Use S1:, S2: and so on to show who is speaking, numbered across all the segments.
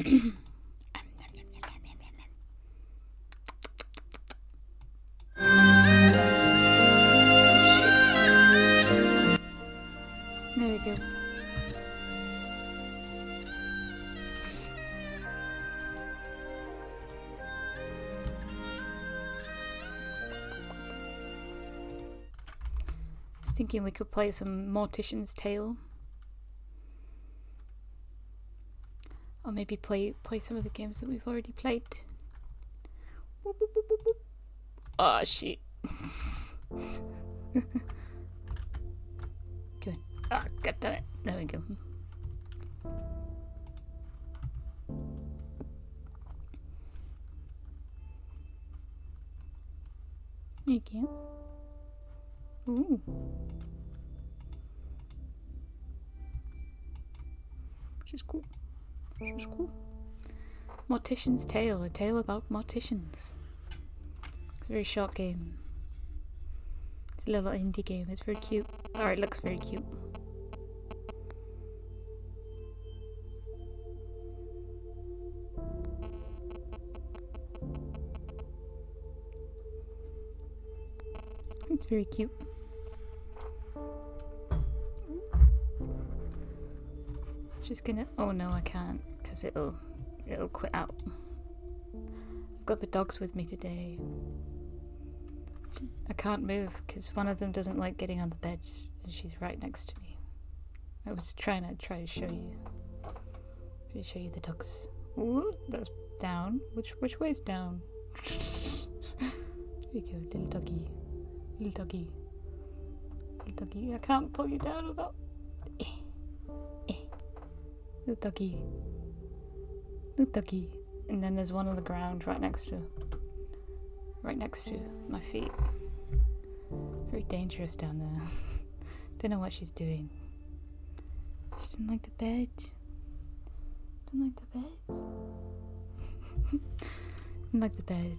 S1: There we go. I was thinking we could play some Mortician's Tale. Or maybe play some of the games that we've already played. Boop, boop, boop, boop, boop. Oh shit. Good. Ah, god damn it. There we go. You can. Ooh. Which is cool. Which is cool. Mortician's Tale, a tale about morticians. It's a very short game. It's a little indie game. It's very cute. Or it looks very cute. It's very cute. Just gonna. Oh no, I can't, because it'll quit out. I've got the dogs with me today. I can't move because one of them doesn't like getting on the bed, and she's right next to me. I was trying to show you. Show you the dogs. Ooh, that's down. Which way is down? There we go, little doggy. Little doggy. Little doggy. I can't pull you down without. Little doggy. Little doggy. And then there's one on the ground right next to my feet. Very dangerous down there. Don't know what she's doing. She doesn't like the bed. Don't like the bed. Don't like the bed.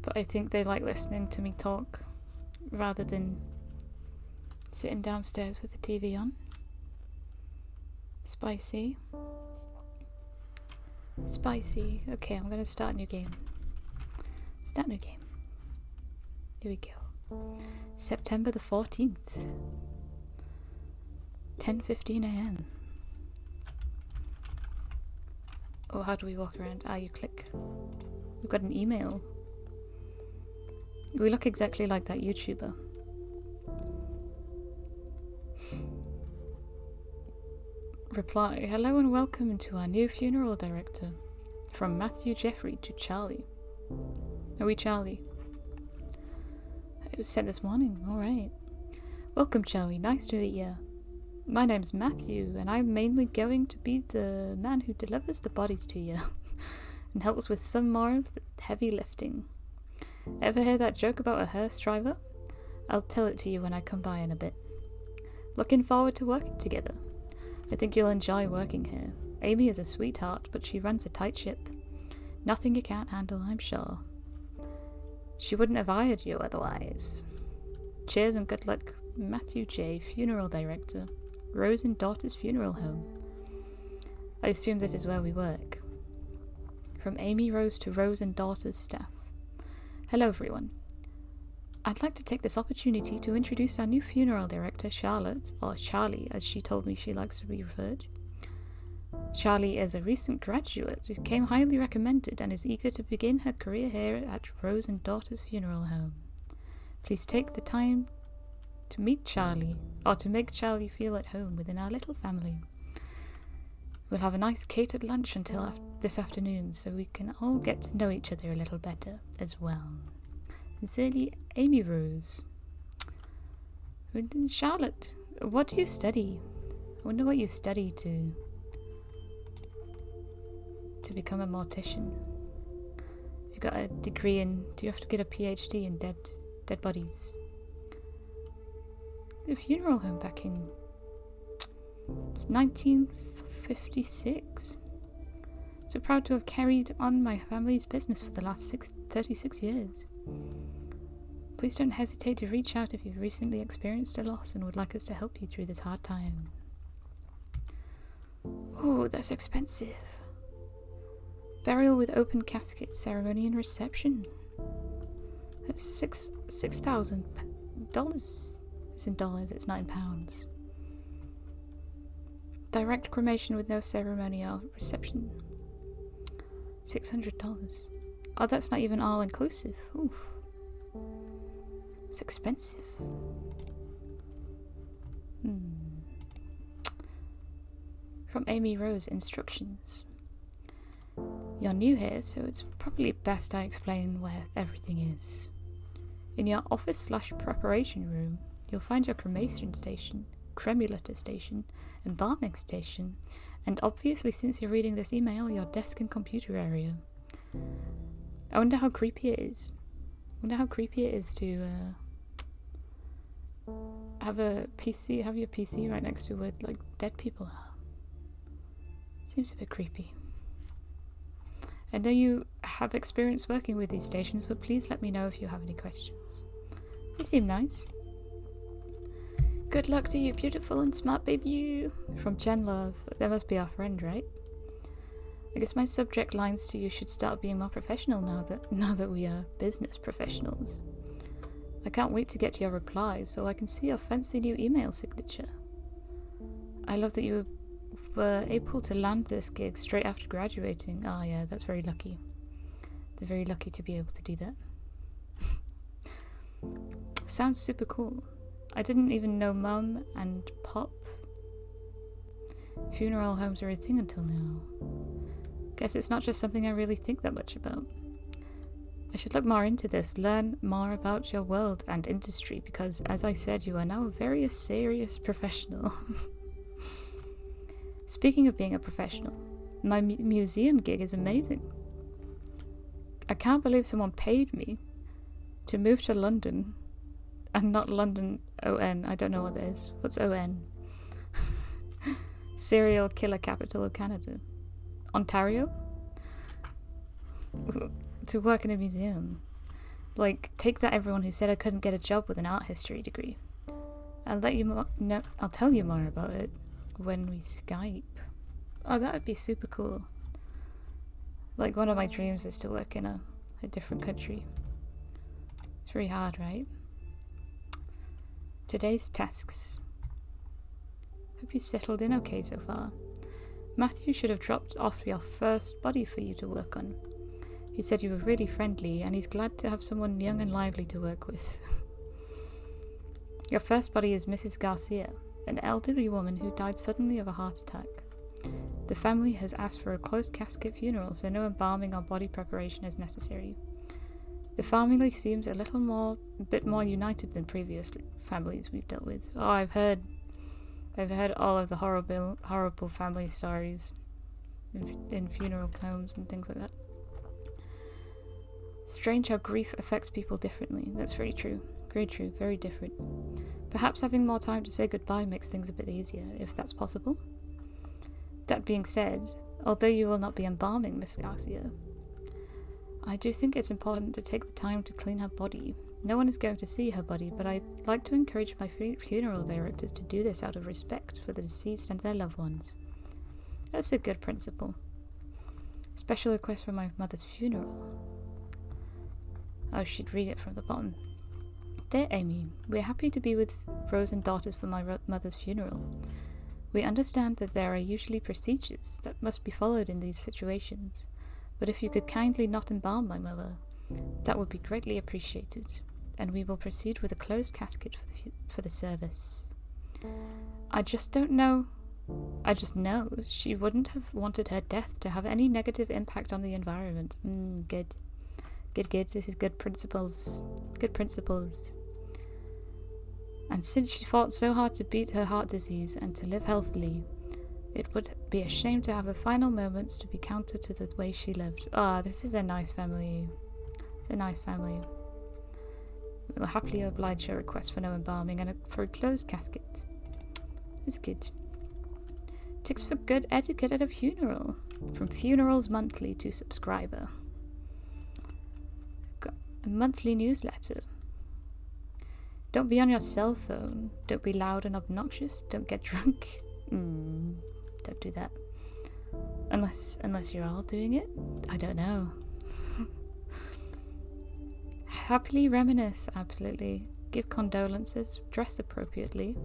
S1: But I think they like listening to me talk rather than sitting downstairs with the TV on. Spicy. Spicy. Okay, I'm gonna start a new game. Start a new game. Here we go. September the 14th. 10:15 AM. Oh, how do we walk around? Ah, you click. We've got an email. We look exactly like that YouTuber. Reply, hello and welcome to our new funeral director. From Matthew Jeffrey to Charlie. Are we Charlie? It was sent this morning, alright. Welcome Charlie, nice to meet you. My name's Matthew and I'm mainly going to be the man who delivers the bodies to you. And helps with some more of the heavy lifting. Ever hear that joke about a hearse driver? I'll tell it to you when I come by in a bit. Looking forward to working together. I think you'll enjoy working here. Amy is a sweetheart, but she runs a tight ship. Nothing you can't handle, I'm sure. She wouldn't have hired you otherwise. Cheers and good luck, Matthew J., Funeral Director, Rose and Daughters Funeral Home. I assume this is where we work. From Amy Rose to Rose and Daughters staff. Hello everyone. I'd like to take this opportunity to introduce our new funeral director, Charlotte, or Charlie, as she told me she likes to be referred. Charlie is a recent graduate who came highly recommended and is eager to begin her career here at Rose and Daughters Funeral Home. Please take the time to meet Charlie, or to make Charlie feel at home within our little family. We'll have a nice catered lunch until this afternoon, so we can all get to know each other a little better as well. Sincerely, Amy Rose. Charlotte, what do you study? I wonder what you study to become a mortician. You've got a degree in. Do you have to get a PhD in dead bodies? The funeral home back in 1956. So proud to have carried on my family's business for the last 36 years. Please don't hesitate to reach out if you've recently experienced a loss and would like us to help you through this hard time. Oh, that's expensive. Burial with open casket, ceremony and reception. That's $6,000. It's in dollars, it's not in pounds. Direct cremation with no ceremony or reception. $600. Oh, that's not even all inclusive. Oof. It's expensive. From Amy Rose, instructions. You're new here, so it's probably best I explain where everything is. In your office/preparation room, you'll find your cremation station, cremulator station, embalming station, and obviously since you're reading this email, your desk and computer area. I wonder how creepy it is. I wonder how creepy it is to have your PC right next to where like dead people are. Seems a bit creepy. I know you have experience working with these stations, but please let me know if you have any questions. They seem nice. Good luck to you, beautiful and smart baby. From Jen Love. That must be our friend, right? I guess my subject lines to you should start being more professional now that we are business professionals. I can't wait to get your replies so I can see your fancy new email signature. I love that you were able to land this gig straight after graduating. Oh yeah, that's very lucky. They're very lucky to be able to do that. Sounds super cool. I didn't even know Mum and Pop funeral homes are a thing until now. Guess it's not just something I really think that much about. I should look more into this, learn more about your world and industry, because as I said, you are now a very serious professional. Speaking of being a professional, my museum gig is amazing. I can't believe someone paid me to move to London, and not London ON. I don't know what that is. What's ON? Serial killer capital of Canada. Ontario? To work in a museum. Like, take that, everyone who said I couldn't get a job with an art history degree. I'll tell you more about it when we Skype. Oh, that would be super cool. Like, one of my dreams is to work in a different country. It's very hard, right? Today's tasks. Hope you settled in okay so far. Matthew should have dropped off your first body for you to work on. He said you were really friendly and he's glad to have someone young and lively to work with. Your first body is Mrs. Garcia, an elderly woman who died suddenly of a heart attack. The family has asked for a closed casket funeral, so no embalming or body preparation is necessary. The family seems a bit more united than previous families we've dealt with. Oh, I've heard all of the horrible family stories in funeral homes and things like that. Strange how grief affects people differently. That's very true. Very true. Very different. Perhaps having more time to say goodbye makes things a bit easier, if that's possible. That being said, although you will not be embalming Miss Garcia, I do think it's important to take the time to clean her body. No one is going to see her body, but I'd like to encourage my funeral directors to do this out of respect for the deceased and their loved ones. That's a good principle. Special request for my mother's funeral. I should read it from the bottom. Dear Amy, we're happy to be with Rose and daughters for my mother's funeral. We understand that there are usually procedures that must be followed in these situations, but if you could kindly not embalm my mother, that would be greatly appreciated, and we will proceed with a closed casket for the service. I just know she wouldn't have wanted her death to have any negative impact on the environment. Good. This is good principles. Good principles. And since she fought so hard to beat her heart disease and to live healthily, it would be a shame to have her final moments to be counter to the way she lived. This is a nice family. It's a nice family. We'll happily oblige your request for no embalming and for a closed casket. It's good. Tips for good etiquette at a funeral. From Funerals Monthly to subscriber. Got a monthly newsletter. Don't be on your cell phone. Don't be loud and obnoxious. Don't get drunk. Don't do that. Unless you're all doing it? I don't know. Happily reminisce, absolutely. Give condolences, dress appropriately.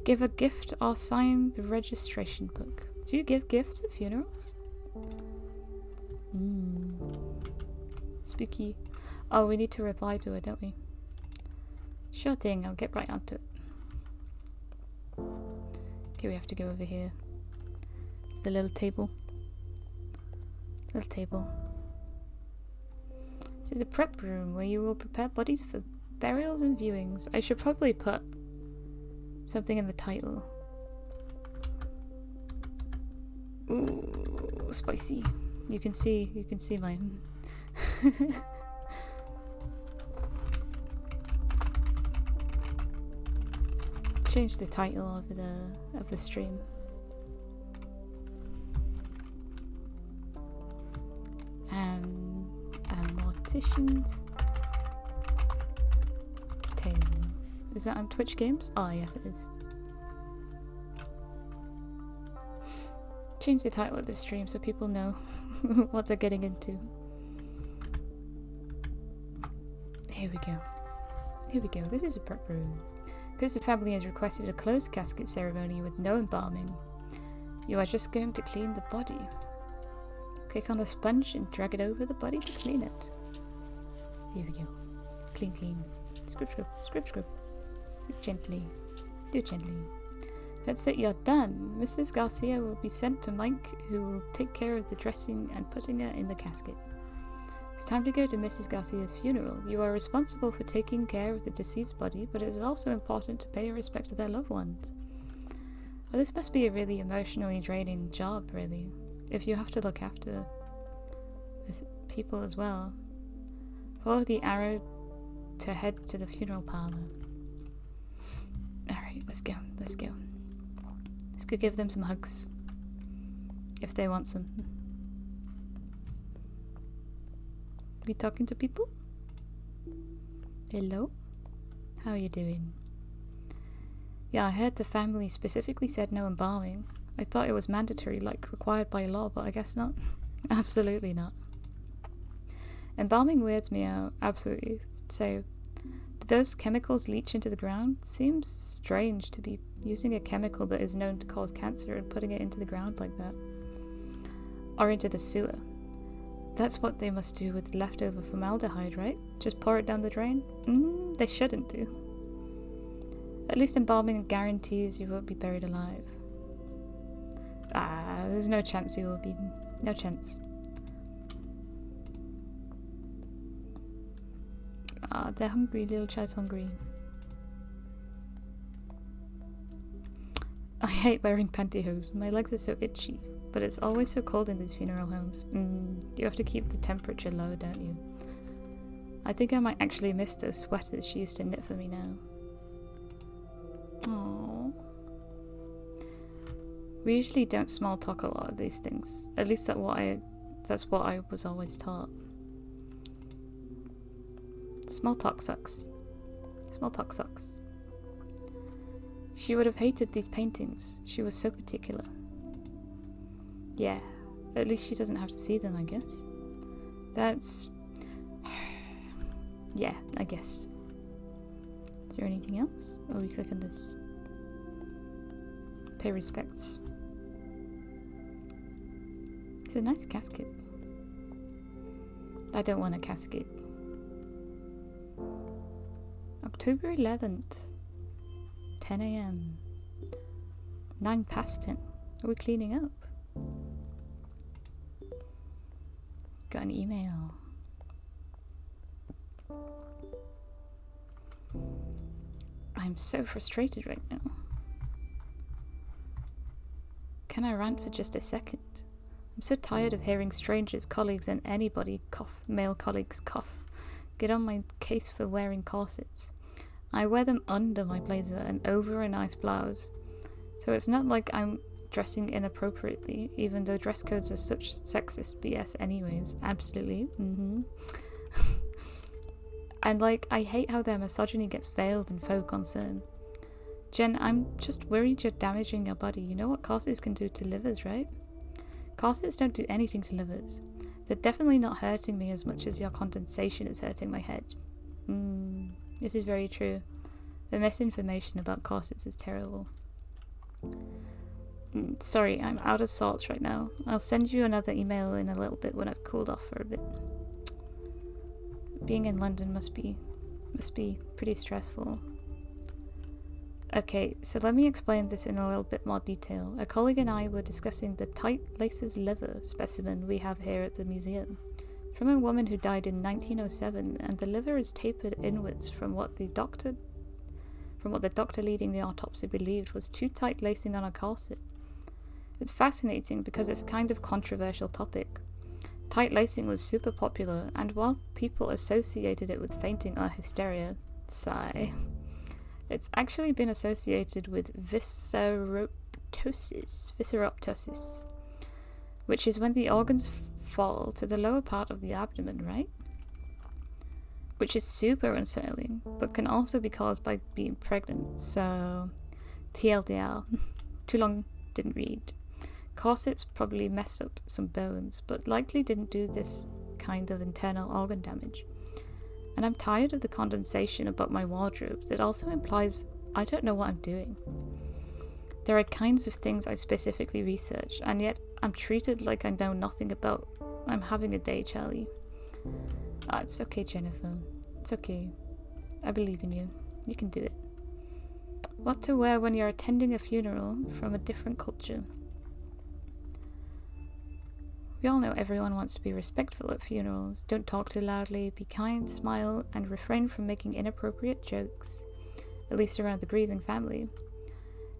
S1: Give a gift or sign the registration book. Do you give gifts at funerals? Spooky. Oh, we need to reply to it, don't we? Sure thing, I'll get right onto it. Okay, we have to go over here. The little table. Little table. This is a prep room where you will prepare bodies for burials and viewings. I should probably put something in the title. Ooh, spicy. You can see mine. Change the title of the stream. A Morticians Tale. Is that on Twitch Games? Oh yes it is. Change the title of this stream so people know what they're getting into. Here we go. Here we go. This is a prep room. Because the family has requested a closed casket ceremony with no embalming, you are just going to clean the body. Click on the sponge and drag it over the body to clean it. Here we go. Clean, clean. Scrub, scrub, scrub, scrub. Gently. Do it gently. That's it, you're done. Mrs. Garcia will be sent to Mike, who will take care of the dressing and putting her in the casket. It's time to go to Mrs. Garcia's funeral. You are responsible for taking care of the deceased body, but it is also important to pay respect to their loved ones. Oh, this must be a really emotionally draining job, really, if you have to look after people as well. Follow the arrow to head to the funeral parlor. Alright, let's go, let's go. Let's go give them some hugs. If they want some. Be talking to people? Hello? How are you doing? Yeah, I heard the family specifically said no embalming. I thought it was mandatory, like required by law, but I guess not. Absolutely not. Embalming weirds me out, absolutely. So, do those chemicals leach into the ground? Seems strange to be using a chemical that is known to cause cancer and putting it into the ground like that. Or into the sewer. That's what they must do with leftover formaldehyde, right? Just pour it down the drain? They shouldn't do. At least embalming guarantees you won't be buried alive. There's no chance you will be. No chance. They're hungry. Little child's hungry. I hate wearing pantyhose. My legs are so itchy. But it's always so cold in these funeral homes. You have to keep the temperature low, don't you? I think I might actually miss those sweaters she used to knit for me now. Aww. We usually don't small talk a lot of these things. At least that's what I was always taught. Small talk sucks. Small talk sucks. She would have hated these paintings. She was so particular. Yeah, at least she doesn't have to see them, I guess. That's... yeah, I guess. Is there anything else? Or we click on this? Pay respects. It's a nice casket. I don't want a casket. October 11th. 10 AM. 9 past 10. Are we cleaning up? Got an email. I'm so frustrated right now. Can I rant for just a second? I'm so tired of hearing strangers, colleagues, and anybody cough, male colleagues cough, get on my case for wearing corsets. I wear them under my blazer and over a nice blouse, so it's not like I'm dressing inappropriately, even though dress codes are such sexist BS anyways. Absolutely. And like, I hate how their misogyny gets veiled in faux concern. Jen, I'm just worried you're damaging your body. You know what corsets can do to livers, right? Corsets don't do anything to livers. They're definitely not hurting me as much as your condensation is hurting my head. This is very true. The misinformation about corsets is terrible. Sorry, I'm out of sorts right now. I'll send you another email in a little bit when I've cooled off for a bit. Being in London must be pretty stressful. Okay, so let me explain this in a little bit more detail. A colleague and I were discussing the tight laces liver specimen we have here at the museum. From a woman who died in 1907, and the liver is tapered inwards from what the doctor leading the autopsy believed was too tight lacing on a corset. It's fascinating because it's a kind of controversial topic. Tight lacing was super popular, and while people associated it with fainting or hysteria, sigh, it's actually been associated with visceroptosis, which is when the organs fall to the lower part of the abdomen, right? Which is super unsettling, but can also be caused by being pregnant, so TLDR. Too long, didn't read. Corsets probably messed up some bones, but likely didn't do this kind of internal organ damage. And I'm tired of the condensation about my wardrobe that also implies I don't know what I'm doing. There are kinds of things I specifically research, and yet I'm treated like I know nothing about. I'm having a day, Charlie. It's okay, Jennifer. It's okay. I believe in you. You can do it. What to wear when you're attending a funeral from a different culture. We all know everyone wants to be respectful at funerals. Don't talk too loudly, be kind, smile, and refrain from making inappropriate jokes. At least around the grieving family.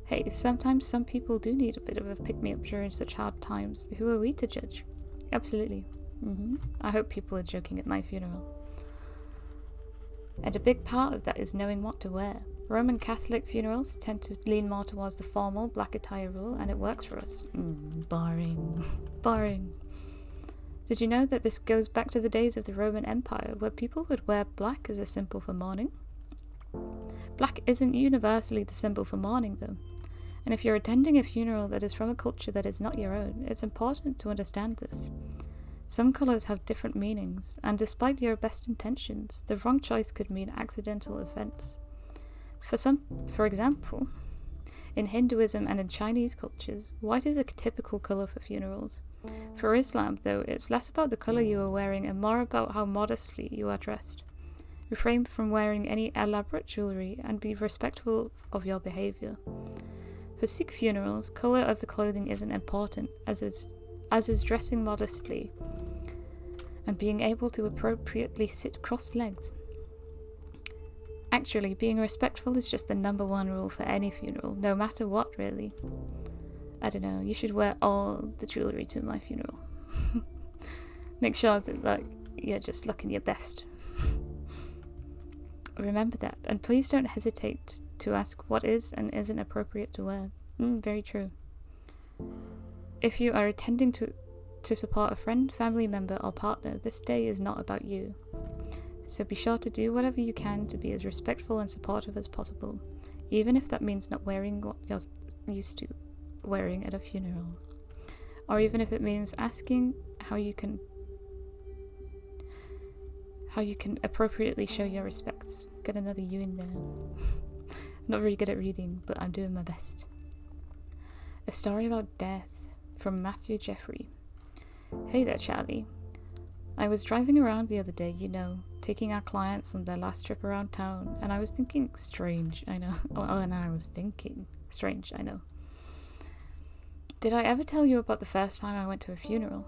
S1: Hey, sometimes some people do need a bit of a pick-me-up during such hard times. Who are we to judge? Absolutely. I hope people are joking at my funeral. And a big part of that is knowing what to wear. Roman Catholic funerals tend to lean more towards the formal black attire rule, and it works for us. Boring. Did you know that this goes back to the days of the Roman Empire, where people would wear black as a symbol for mourning? Black isn't universally the symbol for mourning, though. And if you're attending a funeral that is from a culture that is not your own, it's important to understand this. Some colours have different meanings, and despite your best intentions, the wrong choice could mean accidental offence. For example, in Hinduism and in Chinese cultures, white is a typical colour for funerals. For Islam, though, it's less about the colour you are wearing and more about how modestly you are dressed. Refrain from wearing any elaborate jewellery and be respectful of your behaviour. For Sikh funerals, colour of the clothing isn't important, as is dressing modestly and being able to appropriately sit cross-legged. Actually, being respectful is just the number one rule for any funeral, no matter what, really. I don't know, you should wear all the jewellery to my funeral. Make sure that, you're just looking your best. Remember that, and please don't hesitate to ask what is and isn't appropriate to wear. Very true. If you are attending to support a friend, family member, or partner, this day is not about you. So be sure to do whatever you can to be as respectful and supportive as possible, even if that means not wearing what you're used to wearing at a funeral. Or even if it means asking how you can appropriately show your respects. Get another you in there. I'm not very good at reading, but I'm doing my best. A story about death from Matthew Jeffrey. Hey there, Charlie. I was driving around the other day, taking our clients on their last trip around town, and I was thinking, strange, I know. Did I ever tell you about the first time I went to a funeral?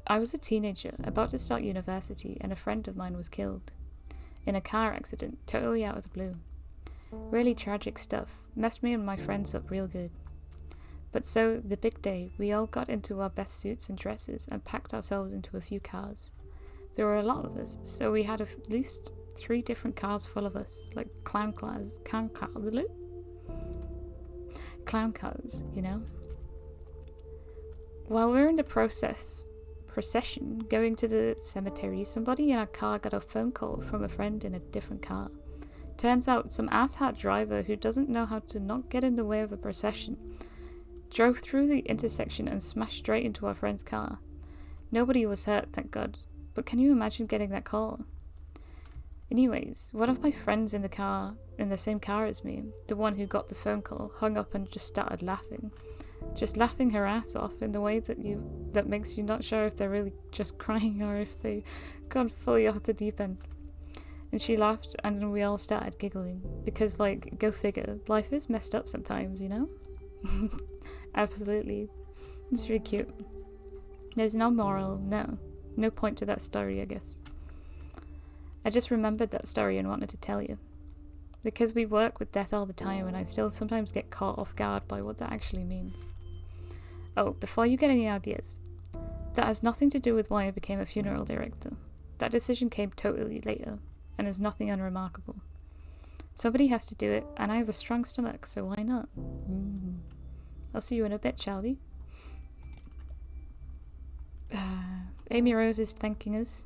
S1: I was a teenager, about to start university, and a friend of mine was killed. In a car accident, totally out of the blue. Really tragic stuff, messed me and my friends up real good. But so, the big day, we all got into our best suits and dresses and packed ourselves into a few cars. There were a lot of us, so we had at least 3 different cars full of us, like clown cars, While we were in the procession going to the cemetery, somebody in our car got a phone call from a friend in a different car. Turns out some asshat driver who doesn't know how to not get in the way of a procession drove through the intersection and smashed straight into our friend's car. Nobody was hurt, thank God, but can you imagine getting that call? Anyways, one of my friends in the same car as me, the one who got the phone call, hung up and just started laughing. Just laughing her ass off in the way that makes you not sure if they're really just crying or if they gone fully off the deep end. And she laughed and then we all started giggling. Because, like, go figure, life is messed up sometimes, you know? Absolutely. It's really cute. There's no moral, no point to that story, I guess. I just remembered that story and wanted to tell you. Because we work with death all the time and I still sometimes get caught off guard by what that actually means. Oh, before you get any ideas, that has nothing to do with why I became a funeral director. That decision came totally later, and is nothing unremarkable. Somebody has to do it, and I have a strong stomach, so why not? I'll see you in a bit, Charlie. Amy Rose is thanking us.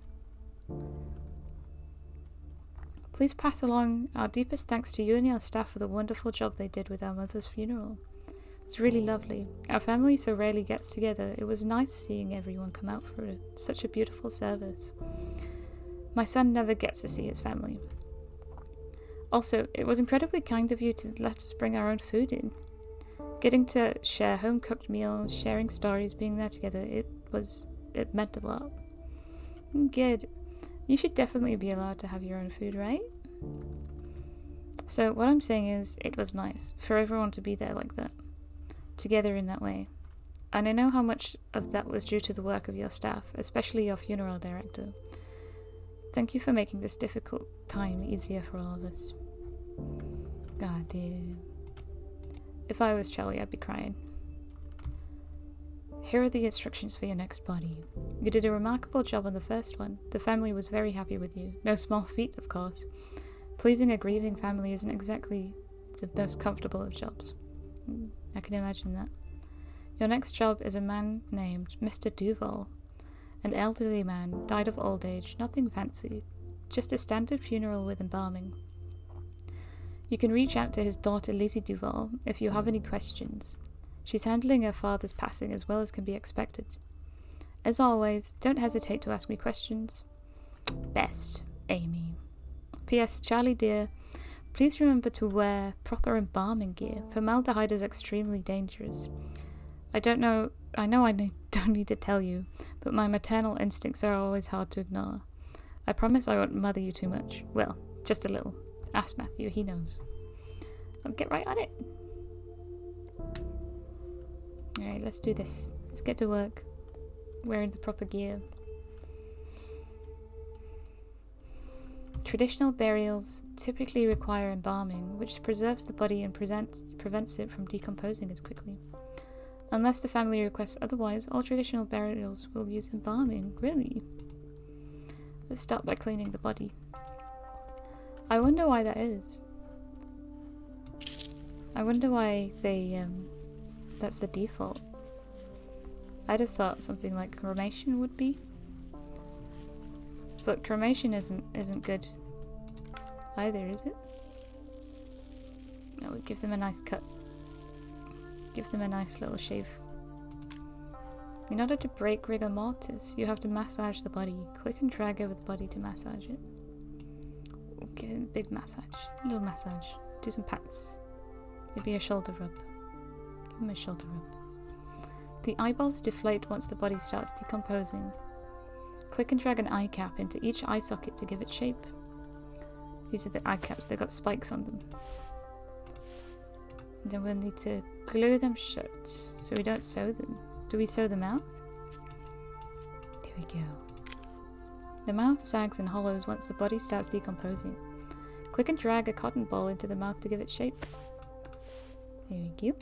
S1: Please pass along our deepest thanks to you and your staff for the wonderful job they did with our mother's funeral. It was really lovely. Our family so rarely gets together. It was nice seeing everyone come out for such a beautiful service. My son never gets to see his family. Also, it was incredibly kind of you to let us bring our own food in. Getting to share home-cooked meals, sharing stories, being there together, it meant a lot. Good. You should definitely be allowed to have your own food, right? So what I'm saying is, it was nice for everyone to be there like that, together in that way. And I know how much of that was due to the work of your staff, especially your funeral director. Thank you for making this difficult time easier for all of us. God damn. If I was Charlie, I'd be crying. Here are the instructions for your next body. You did a remarkable job on the first one. The family was very happy with you. No small feat, of course. Pleasing a grieving family isn't exactly the most comfortable of jobs. I can imagine that. Your next job is a man named Mr. Duval. An elderly man, died of old age, nothing fancy. Just a standard funeral with embalming. You can reach out to his daughter Lizzie Duval if you have any questions. She's handling her father's passing as well as can be expected. As always, don't hesitate to ask me questions. Best, Amy. P.S. Charlie dear, please remember to wear proper embalming gear. Formaldehyde is extremely dangerous. I know I don't need to tell you, but my maternal instincts are always hard to ignore. I promise I won't mother you too much. Well, just a little. Ask Matthew, he knows. I'll get right on it. Alright, let's do this. Let's get to work. Wearing the proper gear. Traditional burials typically require embalming, which preserves the body and prevents it from decomposing as quickly. Unless the family requests otherwise, all traditional burials will use embalming. Really? Let's start by cleaning the body. I wonder why that is. I wonder why they, that's the default. I'd have thought something like cremation would be. But cremation isn't good either, is it? No, we give them a nice cut. Give them a nice little shave. In order to break rigor mortis, you have to massage the body. Click and drag over the body to massage it. Give him a big massage. A little massage. Do some pats. Maybe a shoulder rub. Give him a shoulder rub. The eyeballs deflate once the body starts decomposing. Click and drag an eye cap into each eye socket to give it shape. These are the eye caps, they've got spikes on them. And then we'll need to glue them shut so we don't sew them. Do we sew the mouth? There we go. The mouth sags and hollows once the body starts decomposing. Click and drag a cotton ball into the mouth to give it shape. There we go.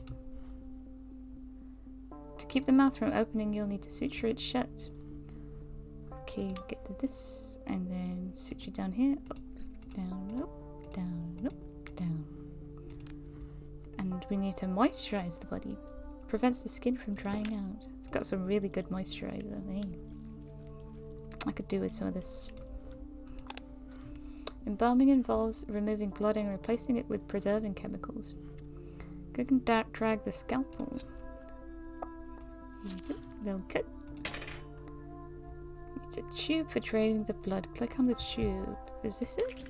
S1: To keep the mouth from opening, you'll need to suture it shut. Okay, get to this, and then suture down here, up, down, up, down, up, down. And we need to moisturize the body. Prevents the skin from drying out. It's got some really good moisturizer. Hey. I could do with some of this. Embalming involves removing blood and replacing it with preserving chemicals. Click and drag the scalpel. Here you go. Little cut. It's a tube for draining the blood. Click on the tube. Is this it?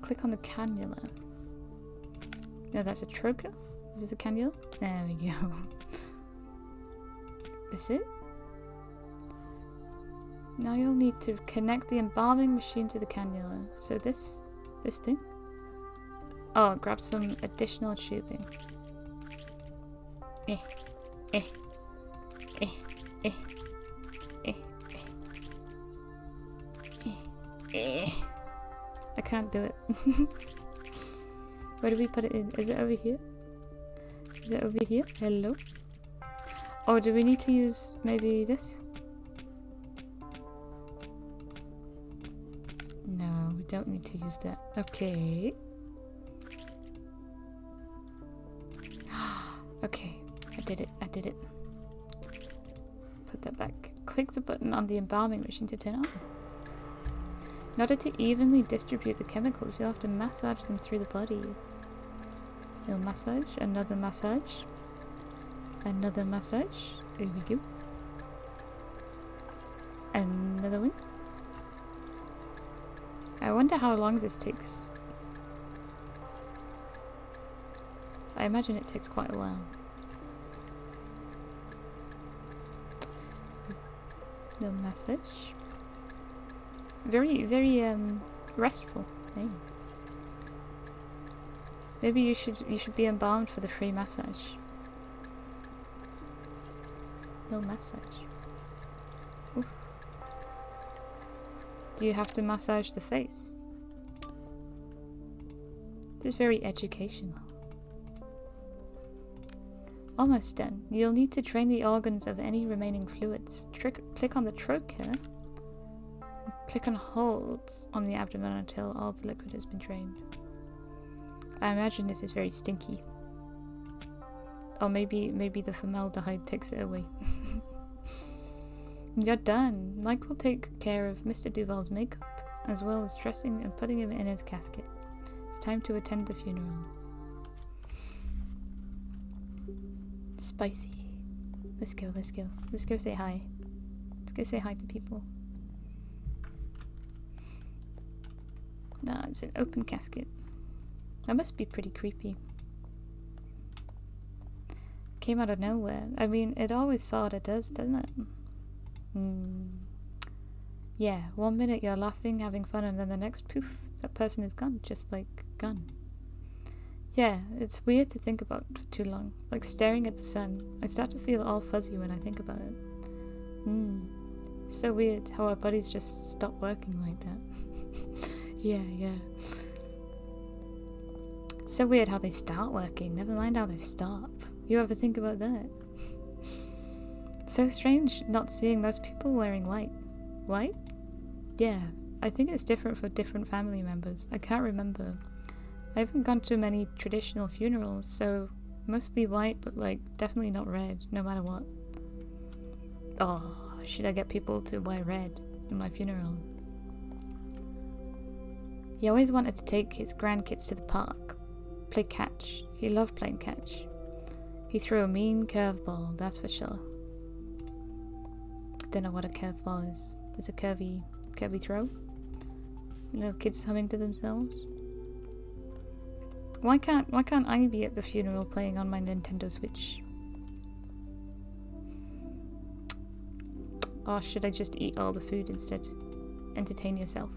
S1: Click on the cannula. No, that's a trocar. Is this a cannula? There we go. This it? Now you'll need to connect the embalming machine to the cannula. So this thing? Oh, grab some additional tubing. Eh, eh, eh, eh, eh, eh, eh. I can't do it. Where do we put it in? Is it over here? Is it over here? Hello? Oh, do we need to use maybe this? No, we don't need to use that. Okay. Okay, I did it. I did it. Put that back. Click the button on the embalming machine to turn on. In order to evenly distribute the chemicals, you'll have to massage them through the body. You'll massage, another massage, another massage. There we go. Another one. I wonder how long this takes. I imagine it takes quite a while. Little massage. Very, very restful. Hey. Maybe you should be embalmed for the free massage. Little massage. Oof. Do you have to massage the face? This is very educational. Almost done. You'll need to drain the organs of any remaining fluids. Click on the trocar. Click on hold on the abdomen until all the liquid has been drained. I imagine this is very stinky. Or maybe the formaldehyde takes it away. You're done. Mike will take care of Mr. Duval's makeup, as well as dressing and putting him in his casket. It's time to attend the funeral. Spicy. Let's go, let's go. Let's go say hi. Let's go say hi to people. No, it's an open casket. That must be pretty creepy. Came out of nowhere. I mean, it always sort of does, doesn't it? Yeah, 1 minute you're laughing, having fun, and then the next, poof, that person is gone. Just like, gone. Yeah, it's weird to think about for too long. Like staring at the sun. I start to feel all fuzzy when I think about it. So weird how our bodies just stop working like that. Yeah. So weird how they start working, never mind how they stop. You ever think about that? So strange not seeing most people wearing white. White? Yeah, I think it's different for different family members. I can't remember. I haven't gone to many traditional funerals, so mostly white, but like definitely not red, no matter what. Oh, should I get people to wear red in my funeral? He always wanted to take his grandkids to the park, play catch. He loved playing catch. He threw a mean curveball, that's for sure. Don't know what a curveball is. It's a curvy throw. Little kids humming to themselves. Why can't I be at the funeral playing on my Nintendo Switch? Or should I just eat all the food instead? Entertain yourself.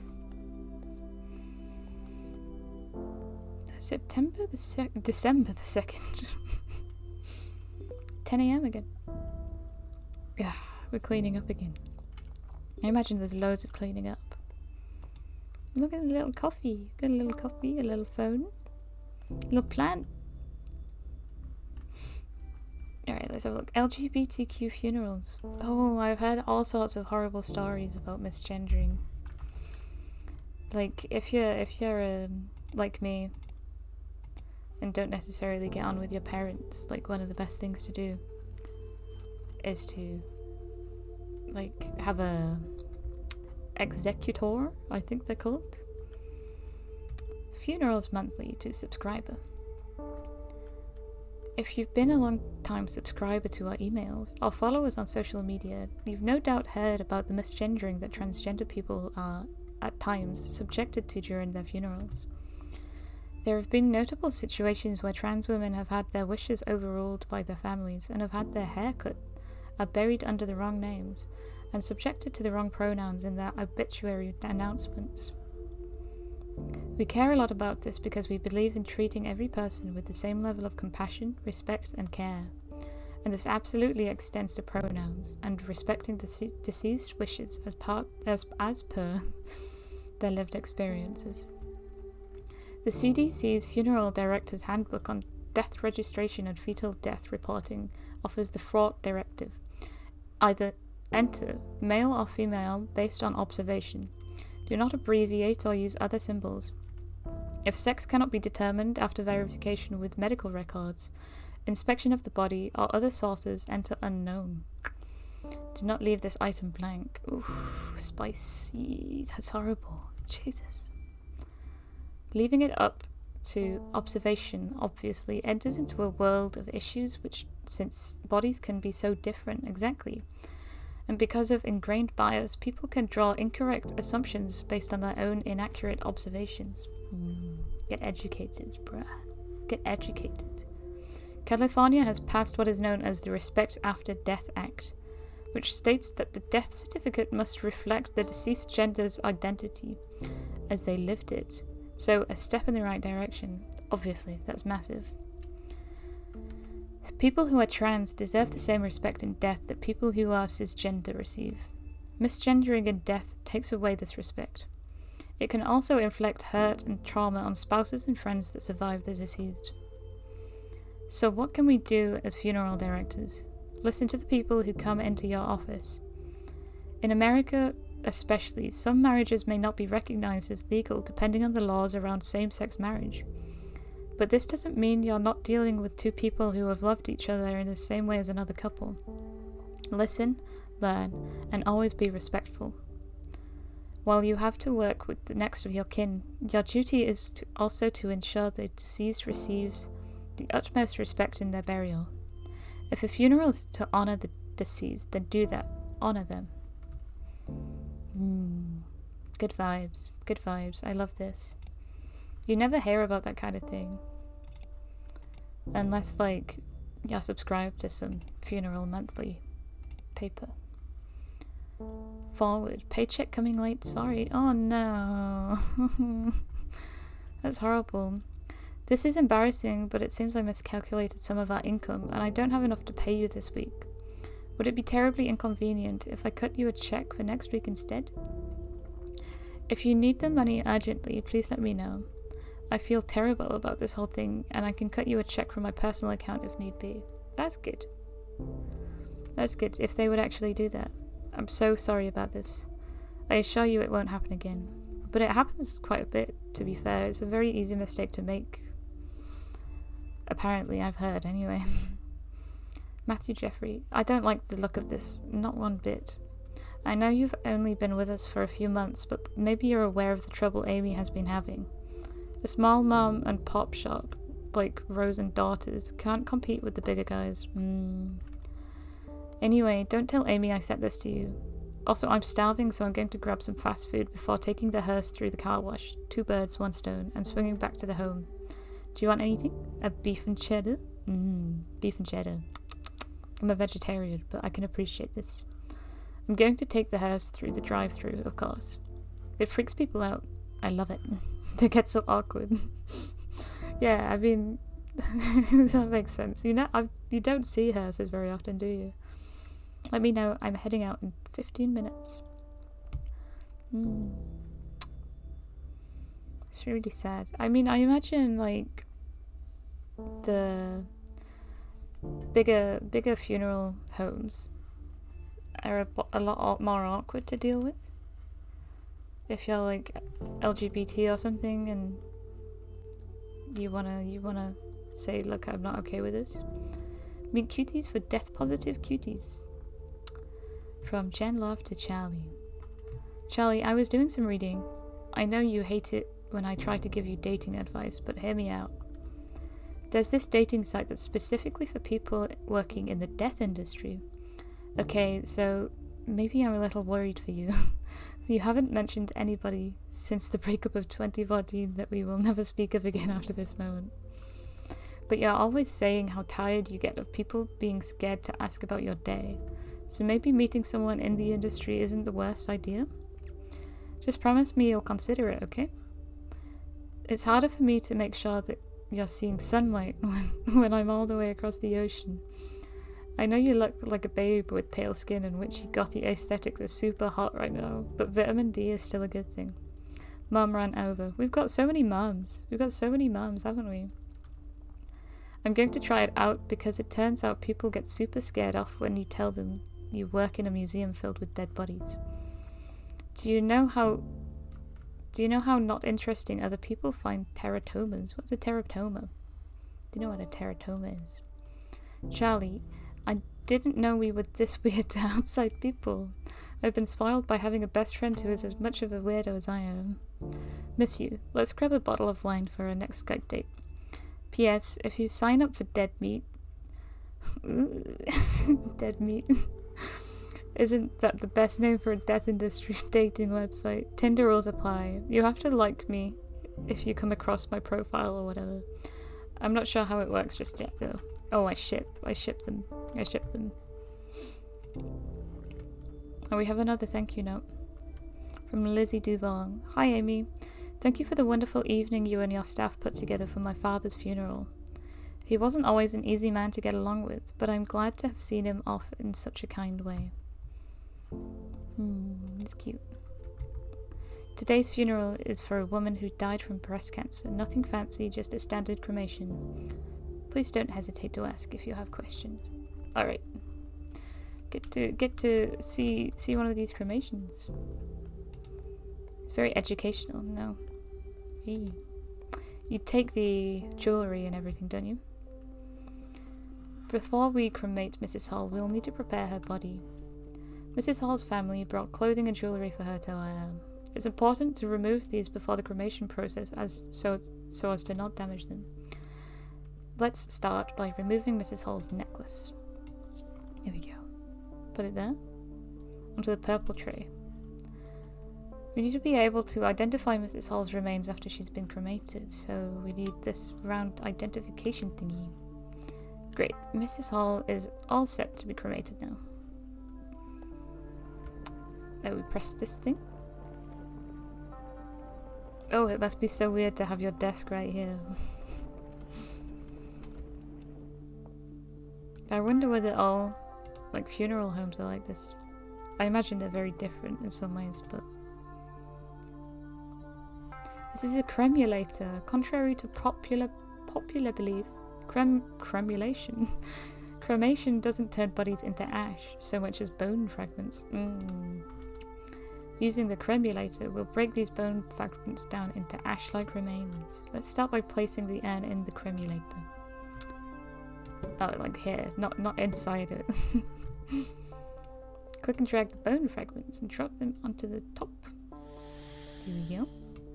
S1: December the 2nd. 10 AM again. Yeah, we're cleaning up again. I imagine there's loads of cleaning up. Look at the little coffee. Got a little coffee, a little phone, a little plant. Alright, let's have a look. LGBTQ funerals. Oh, I've heard all sorts of horrible stories about misgendering. Like, if you're like me, and don't necessarily get on with your parents, like one of the best things to do is to like have a executor, I think they're called. Funerals monthly to subscriber. If you've been a long time subscriber to our emails or follow us on social media, you've no doubt heard about the misgendering that transgender people are, at times, subjected to during their funerals. There have been notable situations where trans women have had their wishes overruled by their families and have had their hair cut, are buried under the wrong names, and subjected to the wrong pronouns in their obituary announcements. We care a lot about this because we believe in treating every person with the same level of compassion, respect, and care, and this absolutely extends to pronouns and respecting the deceased wishes as per their lived experiences. The CDC's Funeral Director's Handbook on Death Registration and Fetal Death Reporting offers the fraught directive. Either enter male or female based on observation. Do not abbreviate or use other symbols. If sex cannot be determined after verification with medical records, inspection of the body, or other sources, enter unknown. Do not leave this item blank. Oof, spicy. That's horrible. Jesus. Leaving it up to observation, obviously, enters into a world of issues which, since bodies can be so different exactly, and because of ingrained bias, people can draw incorrect assumptions based on their own inaccurate observations. Get educated, bruh. Get educated. California has passed what is known as the Respect After Death Act, which states that the death certificate must reflect the deceased gender's identity as they lived it. So, a step in the right direction. Obviously, that's massive. People who are trans deserve the same respect in death that people who are cisgender receive. Misgendering in death takes away this respect. It can also inflict hurt and trauma on spouses and friends that survive the deceased. So what can we do as funeral directors? Listen to the people who come into your office. In America, especially, some marriages may not be recognized as legal depending on the laws around same-sex marriage. But this doesn't mean you're not dealing with two people who have loved each other in the same way as another couple. Listen, learn, and always be respectful. While you have to work with the next of your kin, your duty is also to ensure the deceased receives the utmost respect in their burial. If a funeral is to honor the deceased, then do that. Honor them. Good vibes. Good vibes. I love this. You never hear about that kind of thing. Unless, like, you're subscribed to some funeral monthly paper. Forward. Paycheck coming late. Sorry. Oh no. That's horrible. This is embarrassing, but it seems I miscalculated some of our income, and I don't have enough to pay you this week. Would it be terribly inconvenient if I cut you a check for next week instead? If you need the money urgently, please let me know. I feel terrible about this whole thing, and I can cut you a check from my personal account if need be. That's good. That's good, if they would actually do that. I'm so sorry about this. I assure you it won't happen again. But it happens quite a bit, to be fair. It's a very easy mistake to make. Apparently, I've heard, anyway. Matthew Jeffrey. I don't like the look of this, not one bit. I know you've only been with us for a few months, but maybe you're aware of the trouble Amy has been having. A small mom and pop shop, like Rose and Daughters, can't compete with the bigger guys. Anyway, don't tell Amy I sent this to you. Also, I'm starving, so I'm going to grab some fast food before taking the hearse through the car wash, 2 birds, 1 stone, and swinging back to the home. Do you want anything? A beef and cheddar? Beef and cheddar. I'm a vegetarian, but I can appreciate this. I'm going to take the hearse through the drive-thru, of course. It freaks people out. I love it. They get so awkward. Yeah, I mean, that makes sense. You don't see hearses very often, do you? Let me know. I'm heading out in 15 minutes. It's really sad. I mean, I imagine, like, the bigger funeral homes are a lot more awkward to deal with. If you're, like, LGBT or something and you wanna say, look, I'm not okay with this. Meet cuties for death positive cuties. From Jen Love to Charlie. Charlie, I was doing some reading. I know you hate it when I try to give you dating advice, but hear me out. There's this dating site that's specifically for people working in the death industry. Okay, so maybe I'm a little worried for you. You haven't mentioned anybody since the breakup of 2014 that we will never speak of again after this moment. But you're always saying how tired you get of people being scared to ask about your day. So maybe meeting someone in the industry isn't the worst idea? Just promise me you'll consider it, okay? It's harder for me to make sure that you're seeing sunlight when I'm all the way across the ocean. I know you look like a babe with pale skin and witchy gothy aesthetics are super hot right now, but vitamin D is still a good thing. Mum ran over. We've got so many mums, haven't we? I'm going to try it out because it turns out people get super scared off when you tell them you work in a museum filled with dead bodies. Do you know how not interesting other people find teratomas? What's a teratoma? Do you know what a teratoma is? Charlie, I didn't know we were this weird to outside people. I've been spoiled by having a best friend who is as much of a weirdo as I am. Miss you. Let's grab a bottle of wine for our next Skype date. P.S. If you sign up for Dead Meat... Dead Meat... Isn't that the best name for a death industry dating website? Tinder rules apply. You have to like me if you come across my profile or whatever. I'm not sure how it works just yet though. Oh, I ship them. Oh, we have another thank you note. From Lizzie Duval. Hi Amy. Thank you for the wonderful evening you and your staff put together for my father's funeral. He wasn't always an easy man to get along with, but I'm glad to have seen him off in such a kind way. It's cute. Today's funeral is for a woman who died from breast cancer. Nothing fancy, just a standard cremation. Please don't hesitate to ask if you have questions. Alright. Get to see one of these cremations. It's very educational, no? Eee. You take the jewellery and everything, don't you? Before we cremate Mrs. Hall, we'll need to prepare her body. Mrs. Hall's family brought clothing and jewellery for her to wear. It's important to remove these before the cremation process so as to not damage them. Let's start by removing Mrs. Hall's necklace. Here we go. Put it there. Onto the purple tray. We need to be able to identify Mrs. Hall's remains after she's been cremated, so we need this round identification thingy. Great. Mrs. Hall is all set to be cremated now. Oh, we press this thing. Oh, it must be so weird to have your desk right here. I wonder whether all, like, funeral homes are like this. I imagine they're very different in some ways, but... This is a cremulator, contrary to popular belief. Cremulation. Cremation doesn't turn bodies into ash, so much as bone fragments. Using the cremulator, we'll break these bone fragments down into ash-like remains. Let's start by placing the urn in the cremulator. Oh, like here, not inside it. Click and drag the bone fragments and drop them onto the top. Here we go.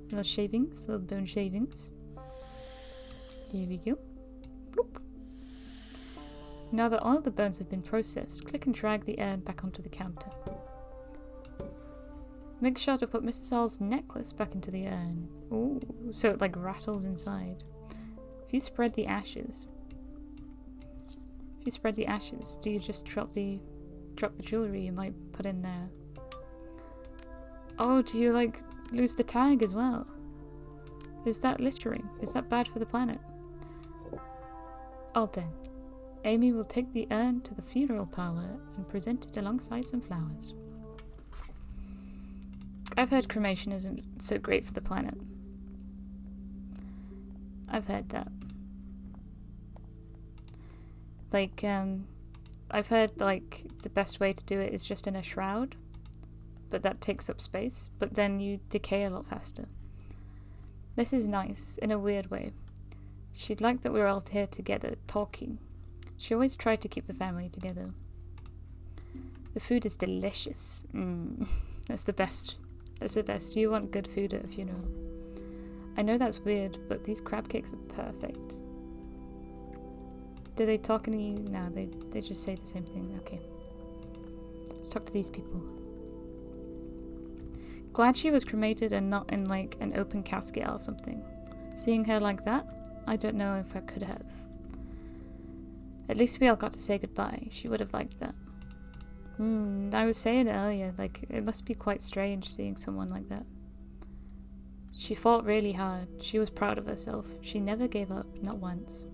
S1: Little shavings, little bone shavings. Here we go. Bloop. Now that all the bones have been processed, click and drag the urn back onto the counter. Make sure to put Mrs. Hall's necklace back into the urn. Ooh, so it like rattles inside. If you spread the ashes, do you just drop the jewellery you might put in there? Oh, do you like lose the tag as well? Is that littering? Is that bad for the planet? All done. Amy will take the urn to the funeral parlour and present it alongside some flowers. I've heard cremation isn't so great for the planet. I've heard that. Like, I've heard, like, the best way to do it is just in a shroud, but that takes up space, but then you decay a lot faster. This is nice, in a weird way. She'd like that we're all here together, talking. She always tried to keep the family together. The food is delicious. That's the best. That's the best. You want good food at a funeral. I know that's weird, but these crab cakes are perfect. Do they talk any? No, they just say the same thing. Okay. Let's talk to these people. Glad she was cremated and not in like an open casket or something. Seeing her like that, I don't know if I could have. At least we all got to say goodbye. She would have liked that. I was saying earlier, like, it must be quite strange seeing someone like that. She fought really hard. She was proud of herself. She never gave up, not once.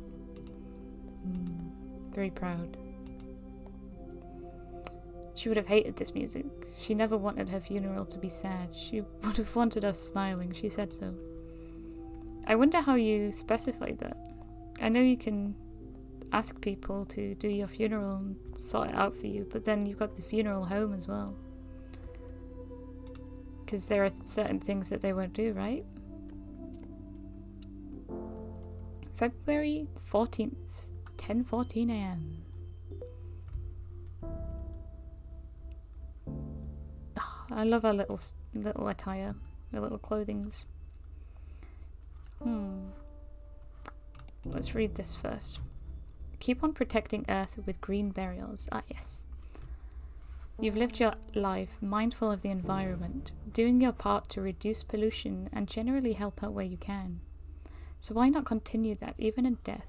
S1: Very proud. She would have hated this music. She never wanted her funeral to be sad. She would have wanted us smiling. She said so. I wonder how you specified that. I know you can ask people to do your funeral and sort it out for you, but then you've got the funeral home as well. Because there are certain things that they won't do, right? February 14th, 10:14 a.m. I love our little attire, our little clothings. Let's read this first. Keep on protecting Earth with green burials. Ah, yes. You've lived your life mindful of the environment, doing your part to reduce pollution and generally help out where you can. So why not continue that, even in death?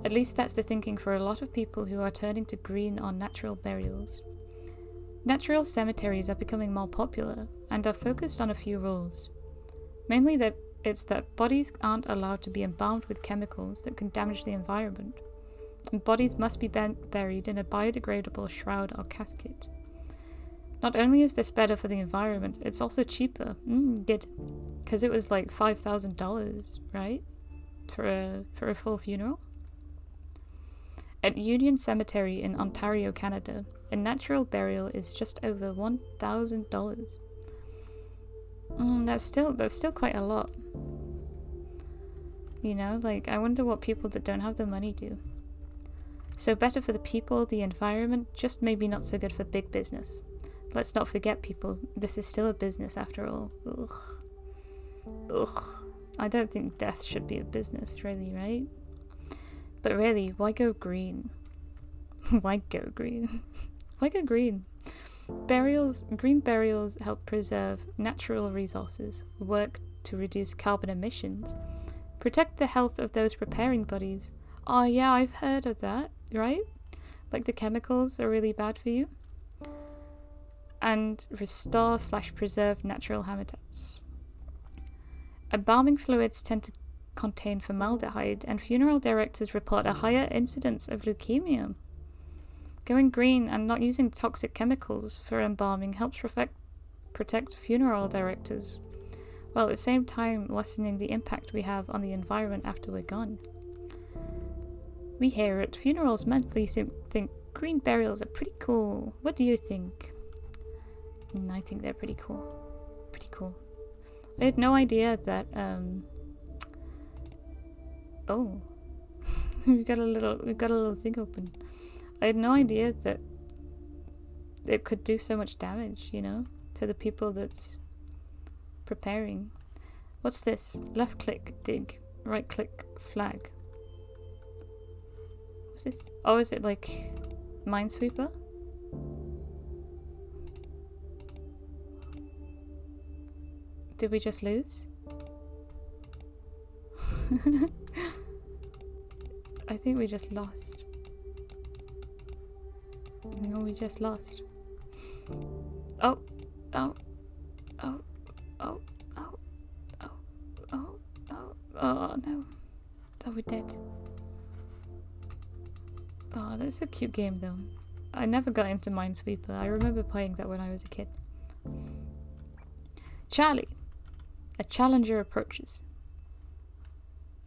S1: At least that's the thinking for a lot of people who are turning to green or natural burials. Natural cemeteries are becoming more popular and are focused on a few rules. Mainly that it's that bodies aren't allowed to be embalmed with chemicals that can damage the environment, and bodies must be buried in a biodegradable shroud or casket. Not only is this better for the environment, it's also cheaper. Good. Because it was like $5,000, right? For a full funeral? At Union Cemetery in Ontario, Canada, a natural burial is just over $1,000. That's still quite a lot. You know, like, I wonder what people that don't have the money do. So better for the people, the environment, just maybe not so good for big business. Let's not forget, people, this is still a business after all. Ugh. I don't think death should be a business, really, right? But really, why go green? Why go green? Why go green? Green burials help preserve natural resources, work to reduce carbon emissions, protect the health of those preparing bodies. Oh yeah, I've heard of that, right? Like the chemicals are really bad for you. And restore/preserve natural habitats. Embalming fluids tend to contain formaldehyde, and funeral directors report a higher incidence of leukemia. Going green and not using toxic chemicals for embalming helps protect funeral directors, while at the same time lessening the impact we have on the environment after we're gone. We here at Funerals Monthly think green burials are pretty cool. What do you think? I think they're pretty cool. Pretty cool. I had no idea that, oh. we've got a little thing open. I had no idea that it could do so much damage, you know, to the people that's preparing. What's this? Left click, dig. Right click, flag. What's this? Oh, is it like Minesweeper? Did we just lose? I think we just lost. No, we just lost. Oh, oh, oh, oh, oh, oh, oh, oh, oh no. Oh, we're dead. Oh, that's a cute game though. I never got into Minesweeper. I remember playing that when I was a kid. Charlie. A challenger approaches.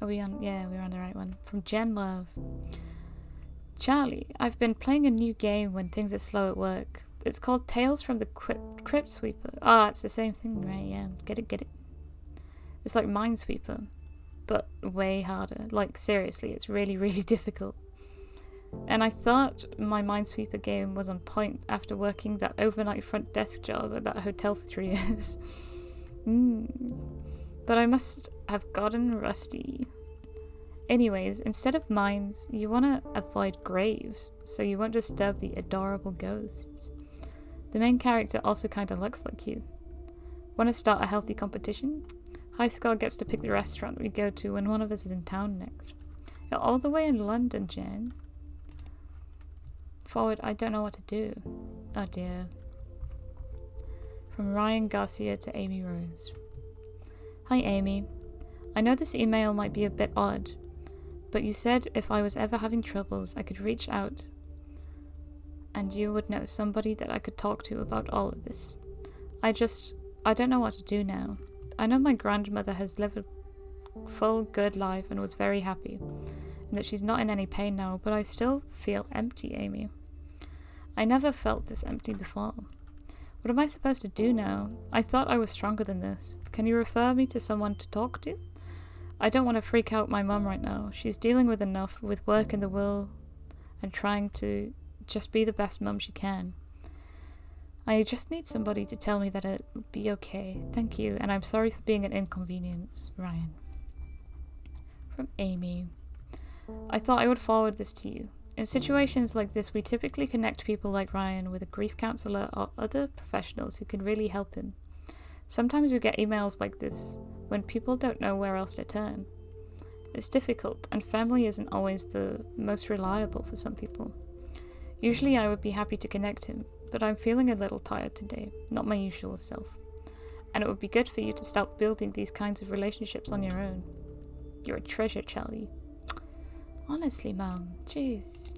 S1: Are we on? Yeah, we're on the right one. From Jen Love. Charlie, I've been playing a new game when things are slow at work. It's called Tales from the Crypt Sweeper. Ah, it's the same thing, right? Yeah, get it. It's like Minesweeper, but way harder. Like, seriously, it's really, really difficult. And I thought my Minesweeper game was on point after working that overnight front desk job at that hotel for 3 years. But I must have gotten rusty. Anyways, instead of mines, you want to avoid graves, so you won't disturb the adorable ghosts. The main character also kind of looks like you. Want to start a healthy competition? High score gets to pick the restaurant we go to when one of us is in town next. You're all the way in London, Jen. Forward, I don't know what to do. Oh dear. From Ryan Garcia to Amy Rose. Hi Amy. I know this email might be a bit odd, but you said if I was ever having troubles, I could reach out and you would know somebody that I could talk to about all of this. I don't know what to do now. I know my grandmother has lived a full, good life and was very happy, and that she's not in any pain now, but I still feel empty, Amy. I never felt this empty before. What am I supposed to do now? I thought I was stronger than this. Can you refer me to someone to talk to? I don't want to freak out my mum right now. She's dealing with enough with work in the world and trying to just be the best mum she can. I just need somebody to tell me that it'll be okay. Thank you, and I'm sorry for being an inconvenience, Ryan. From Amy. I thought I would forward this to you. In situations like this, we typically connect people like Ryan with a grief counsellor or other professionals who can really help him. Sometimes we get emails like this when people don't know where else to turn. It's difficult, and family isn't always the most reliable for some people. Usually I would be happy to connect him, but I'm feeling a little tired today, not my usual self. And it would be good for you to start building these kinds of relationships on your own. You're a treasure, Charlie. Honestly, Mom. Jeez.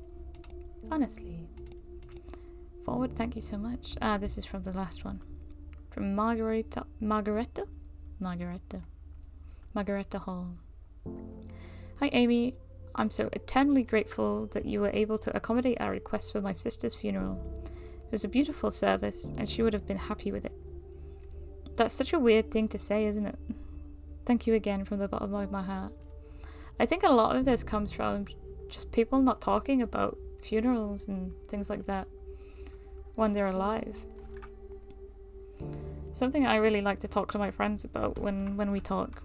S1: Honestly. Forward, thank you so much. This is from the last one. From Margareta Hall. Hi, Amy. I'm so eternally grateful that you were able to accommodate our request for my sister's funeral. It was a beautiful service, and she would have been happy with it. That's such a weird thing to say, isn't it? Thank you again from the bottom of my heart. I think a lot of this comes from just people not talking about funerals and things like that when they're alive. Something I really like to talk to my friends about when we talk.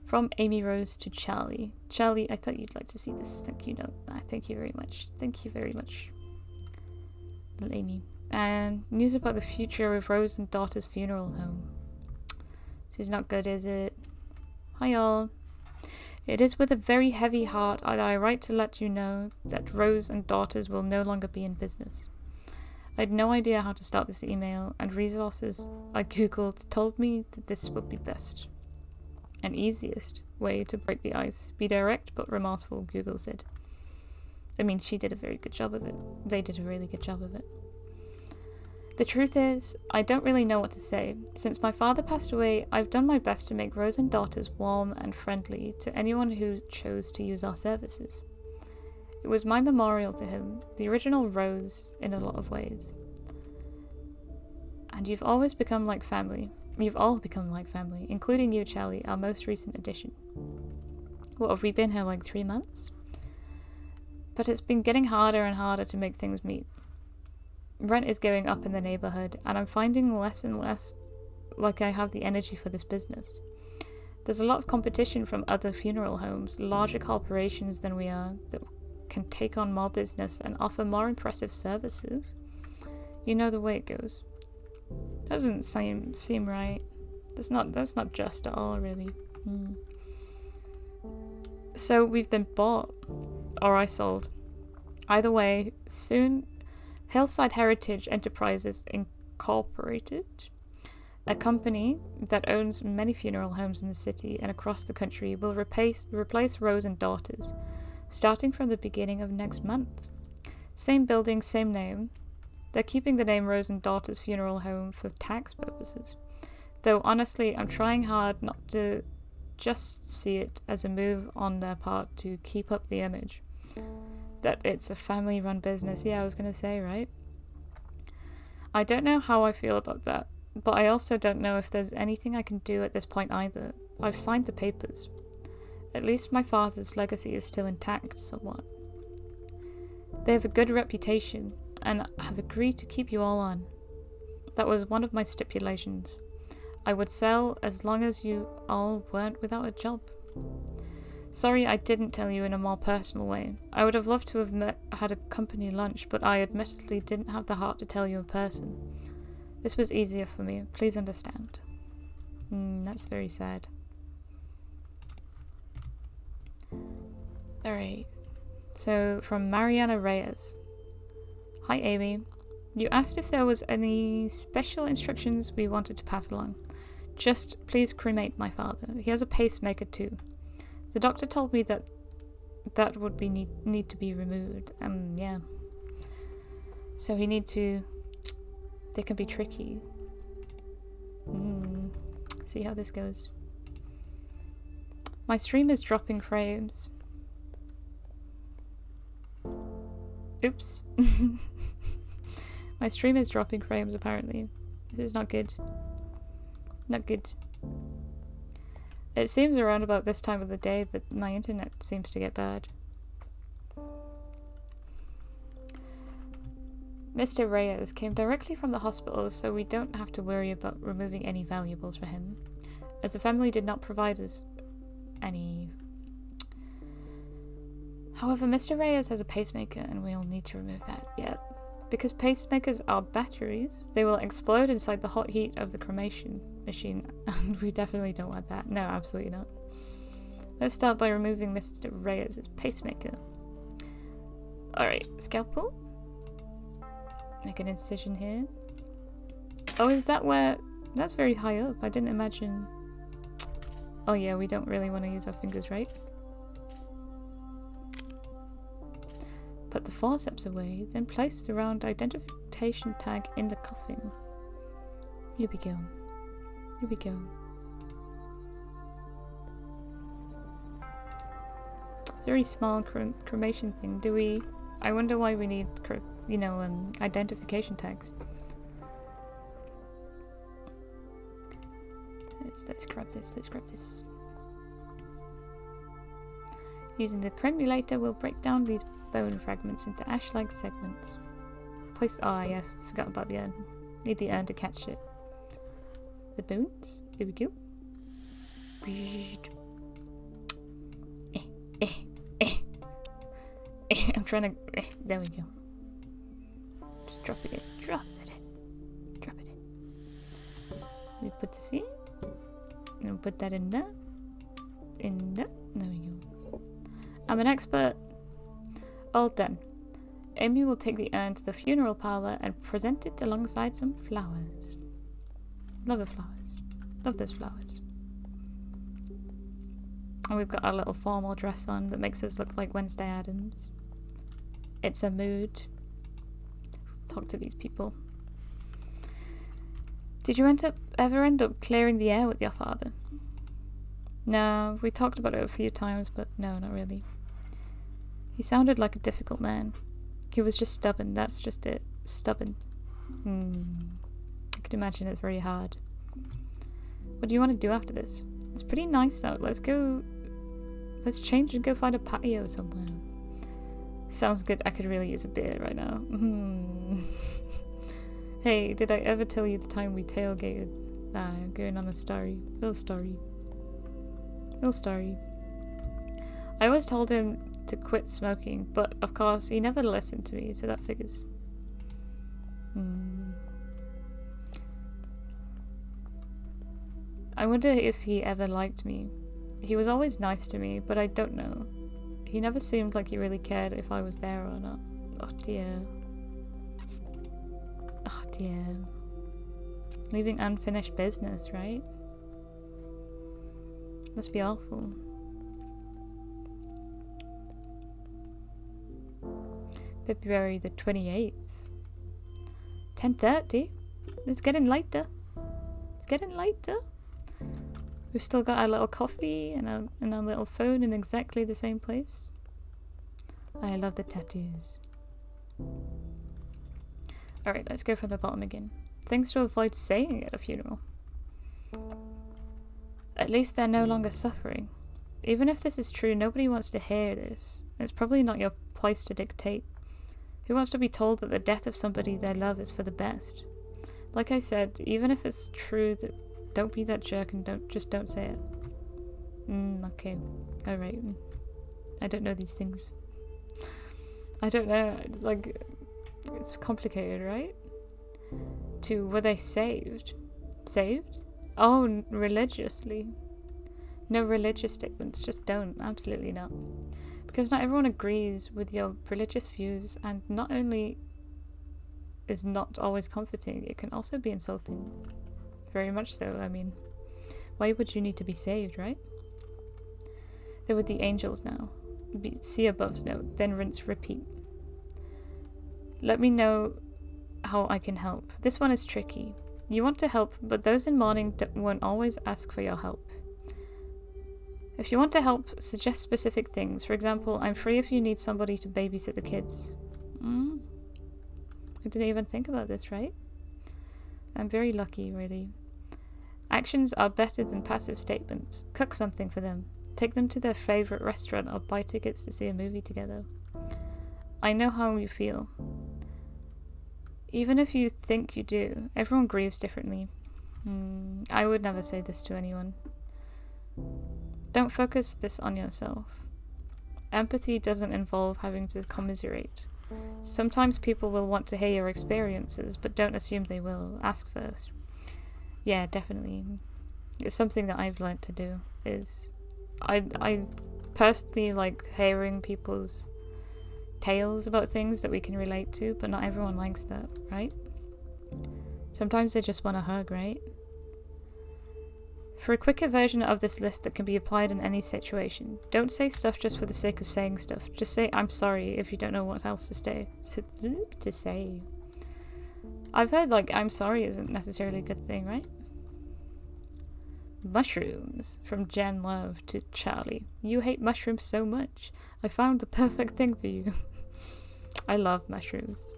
S1: From Amy Rose to Charlie. Charlie, I thought you'd like to see this thank you note. Thank you very much. Thank you very much, little Amy. And news about the future of Rose and daughter's funeral home. This is not good, is it? Hi all. It is with a very heavy heart that I write to let you know that Rose and daughters will no longer be in business. I had no idea how to start this email, and resources I googled told me that this would be best and easiest way to break the ice. Be direct but remorseful, Google said. I mean, she did a very good job of it. They did a really good job of it. The truth is, I don't really know what to say. Since my father passed away, I've done my best to make Rose and daughters warm and friendly to anyone who chose to use our services. It was my memorial to him, the original Rose in a lot of ways. And you've always become like family. You've all become like family, including you, Charlie, our most recent addition. What, have we been here like 3 months? But it's been getting harder and harder to make things meet. Rent is going up in the neighborhood, and I'm finding less and less like I have the energy for this business. There's a lot of competition from other funeral homes, larger corporations than we are, that can take on more business and offer more impressive services. You know the way it goes. Doesn't seem right. That's not just at all, really. So we've been bought, or I sold. Either way, soon Hillside Heritage Enterprises Incorporated, a company that owns many funeral homes in the city and across the country, will replace Rose and Daughters, starting from the beginning of next month. Same building, same name. They're keeping the name Rose and Daughters Funeral Home for tax purposes. Though honestly, I'm trying hard not to just see it as a move on their part to keep up the image that it's a family-run business. Yeah, I was going to say, right? I don't know how I feel about that, but I also don't know if there's anything I can do at this point either. I've signed the papers. At least my father's legacy is still intact somewhat. They have a good reputation, and have agreed to keep you all on. That was one of my stipulations. I would sell as long as you all weren't without a job. Sorry I didn't tell you in a more personal way. I would have loved to have had a company lunch, but I admittedly didn't have the heart to tell you in person. This was easier for me. Please understand. That's very sad. Alright. So, from Mariana Reyes. Hi Amy. You asked if there was any special instructions we wanted to pass along. Just please cremate my father. He has a pacemaker too. The doctor told me that would be need to be removed. Yeah. So we need to... They can be tricky. See how this goes. My stream is dropping frames. Oops. My stream is dropping frames apparently. This is not good. Not good. It seems around about this time of the day that my internet seems to get bad. Mr. Reyes came directly from the hospital, so we don't have to worry about removing any valuables for him, as the family did not provide us any. However, Mr. Reyes has a pacemaker and we'll need to remove that, yeah. Because pacemakers are batteries, they will explode inside the hot heat of the cremation machine, and we definitely don't want that. No, absolutely not. Let's start by removing Mr. Reyes' pacemaker. Alright, scalpel. Make an incision here. Oh, is that where... That's very high up. I didn't imagine... Oh yeah, we don't really want to use our fingers, right? Put the forceps away, then place the round identification tag in the coffin. Here we go. Here we go. Very small cremation thing. Do we... I wonder why we need, identification tags. Let's grab this, let's grab this. Using the cremulator, we'll break down these bone fragments into ash-like segments. Place... Oh, yeah, forgot about the urn. Need the urn to catch it. The bones. Here we go. I'm trying to... There we go. Just drop it in. Drop it in. Drop it in. We put this in. And we'll put that in there. In there. There we go. I'm an expert. All done. Amy will take the urn to the funeral parlour and present it alongside some flowers. Love the flowers. Love those flowers. And we've got our little formal dress on that makes us look like Wednesday Addams. It's a mood. Let's talk to these people. Did you ever end up clearing the air with your father? No, we talked about it a few times, but no, not really. He sounded like a difficult man. He was just stubborn, that's just it. Stubborn. I can imagine it's very hard. What do you want to do after this? It's pretty nice out. Let's change and go find a patio somewhere. Stones good. I could really use a beer right now. Hey, did I ever tell you the time we tailgated? Going on a story. Little story. I always told him to quit smoking, but of course he never listened to me, so that figures. I wonder if he ever liked me. He was always nice to me, but I don't know. He never seemed like he really cared if I was there or not. Oh dear. Oh dear. Leaving unfinished business, right? Must be awful. February the 28th. 10:30? It's getting later. It's getting later. We've still got our little coffee and our little phone in exactly the same place. I love the tattoos. Alright, let's go from the bottom again. Things to avoid saying at a funeral. At least they're no longer suffering. Even if this is true, nobody wants to hear this. It's probably not your place to dictate. Who wants to be told that the death of somebody they love is for the best? Like I said, even if it's true, that don't be that jerk and don't say it. Okay. Alright. I don't know these things. I don't know. Like, it's complicated, right? Were they saved? Saved? Oh, religiously. No religious statements, just don't. Absolutely not. Because not everyone agrees with your religious views, and not only is not always comforting, it can also be insulting. Very much so, I mean. Why would you need to be saved, right? They're with the angels now. See above's note, then rinse, repeat. Let me know how I can help. This one is tricky. You want to help, but those in mourning won't always ask for your help. If you want to help, suggest specific things. For example, I'm free if you need somebody to babysit the kids. I didn't even think about this, right? I'm very lucky, really. Actions are better than passive statements. Cook something for them. Take them to their favourite restaurant or buy tickets to see a movie together. I know how you feel. Even if you think you do, everyone grieves differently. I would never say this to anyone. Don't focus this on yourself. Empathy doesn't involve having to commiserate. Sometimes people will want to hear your experiences, but don't assume they will. Ask first. Yeah, definitely. It's something that I've learned to do. I personally like hearing people's tales about things that we can relate to, but not everyone likes that, right? Sometimes they just want a hug, right? For a quicker version of this list that can be applied in any situation, don't say stuff just for the sake of saying stuff. Just say, I'm sorry, if you don't know what else to say. I've heard, like, I'm sorry isn't necessarily a good thing, right? Mushrooms. From Jen Love to Charlie. You hate mushrooms so much. I found the perfect thing for you. I love mushrooms.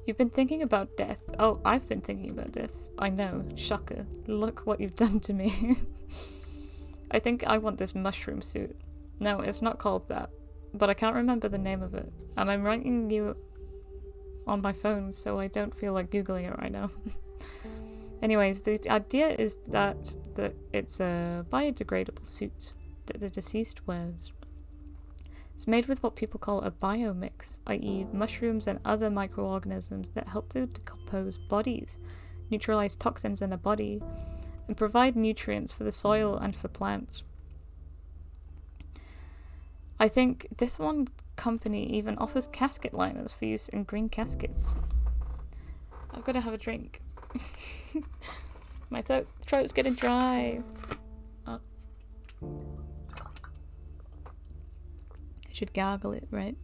S1: You've been thinking about death. Oh, I've been thinking about death. I know. Shocker. Look what you've done to me. I think I want this mushroom suit. No, it's not called that. But I can't remember the name of it. And I'm writing you on my phone, so I don't feel like Googling it right now. Anyways, the idea is that it's a biodegradable suit that the deceased wears. It's made with what people call a biomix, i.e. mushrooms and other microorganisms that help to decompose bodies, neutralize toxins in the body, and provide nutrients for the soil and for plants. I think this one company even offers casket liners for use in green caskets. I've got to have a drink. My throat's getting dry. Oh. I should gargle it, right?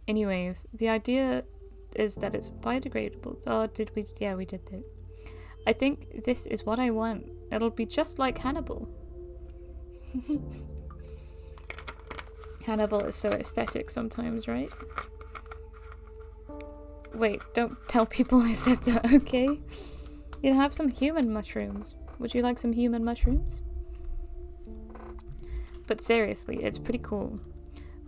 S1: Anyways, the idea is that it's biodegradable. Oh, did we? Yeah, we did that. I think this is what I want. It'll be just like Hannibal. Hannibal is so aesthetic sometimes, right? Wait, don't tell people I said that, okay? You have some human mushrooms. Would you like some human mushrooms? But seriously, it's pretty cool.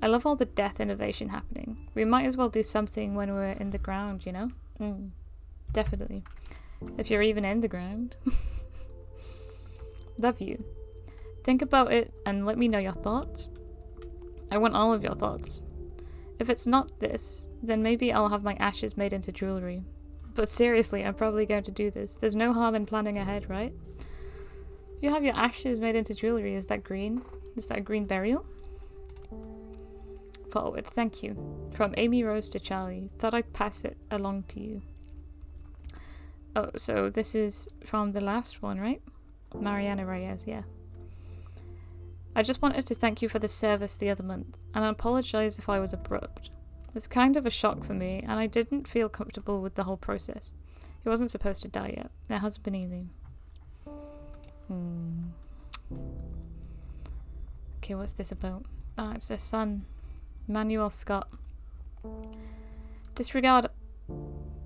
S1: I love all the death innovation happening. We might as well do something when we're in the ground, you know? Definitely. If you're even in the ground. Love you. Think about it and let me know your thoughts. I want all of your thoughts. If it's not this, then maybe I'll have my ashes made into jewellery. But seriously, I'm probably going to do this. There's no harm in planning ahead, right? If you have your ashes made into jewellery, is that green? Is that a green burial? Forward, thank you. From Amy Rose to Charlie. Thought I'd pass it along to you. Oh, so this is from the last one, right? Mariana Reyes, yeah. I just wanted to thank you for the service the other month, and I apologise if I was abrupt. It's kind of a shock for me, and I didn't feel comfortable with the whole process. He wasn't supposed to die yet. It hasn't been easy. Okay, what's this about? Ah, it's their son, Manuel Scott. Disregard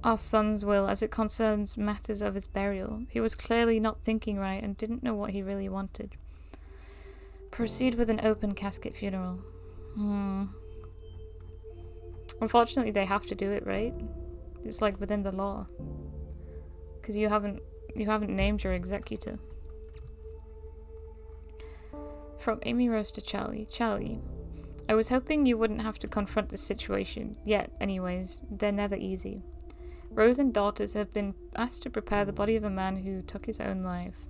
S1: our son's will as it concerns matters of his burial. He was clearly not thinking right and didn't know what he really wanted. Proceed with an open casket funeral. Unfortunately, they have to do it, right? It's like within the law. Because you haven't named your executor. From Amy Rose to Charlie. Charlie, I was hoping you wouldn't have to confront this situation, yet, anyways, they're never easy. Rose and daughters have been asked to prepare the body of a man who took his own life.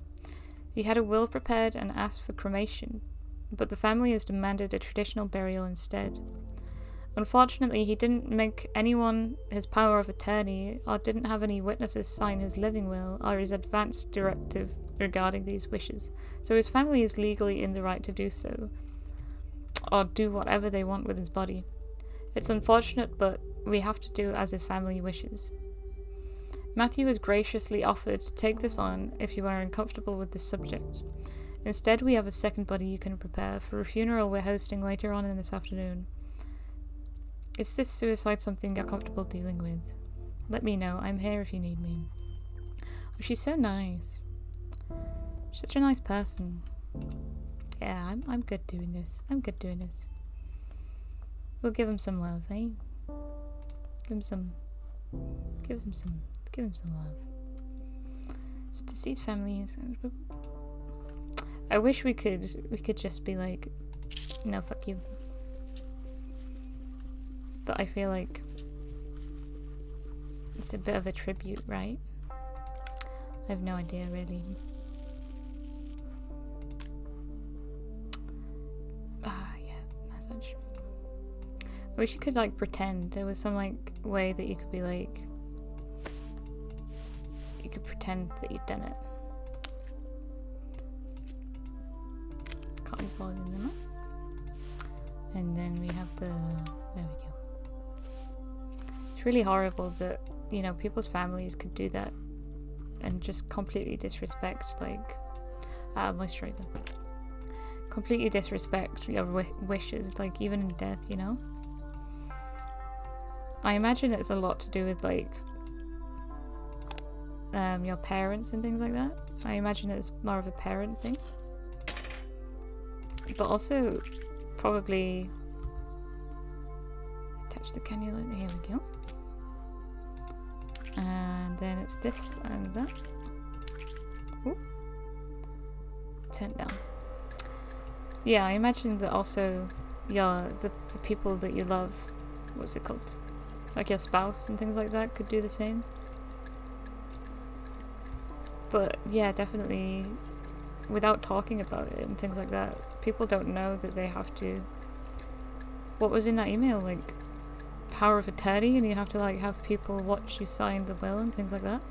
S1: He had a will prepared and asked for cremation, but the family has demanded a traditional burial instead. Unfortunately, he didn't make anyone his power of attorney, or didn't have any witnesses sign his living will or his advance directive regarding these wishes, so his family is legally in the right to do so, or do whatever they want with his body. It's unfortunate, but we have to do as his family wishes. Matthew has graciously offered to take this on if you are uncomfortable with this subject. Instead, we have a second body you can prepare for a funeral we're hosting later on in this afternoon. Is this suicide something you're comfortable dealing with? Let me know. I'm here if you need me. Oh, she's so nice. She's such a nice person. Yeah, I'm good doing this. I'm good doing this. We'll give him some love, eh? Give him some love. His deceased family is... I wish we could just be like, no, fuck you. But I feel like it's a bit of a tribute, right? I have no idea, really. Yeah, massage. I wish you could, like, pretend. There was some, like, way that you could be, like... You could pretend that you'd done it. Cotton balls in the mouth. And then we have the... There we go. It's really horrible that, you know, people's families could do that and just completely disrespect, like, moisturizer. Completely disrespect your wishes, like, even in death, you know? I imagine it's a lot to do with, like, your parents and things like that. I imagine it's more of a parent thing. But also, probably... Attach the cannula. Here we go. And then it's this and that. Ooh. Turn it down. Yeah, I imagine that also the people that you love, what's it called? Like your spouse and things like that could do the same. But yeah, definitely without talking about it and things like that, people don't know that they have to... What was in that email? Like, power of attorney, and you have to, like, have people watch you sign the will and things like that.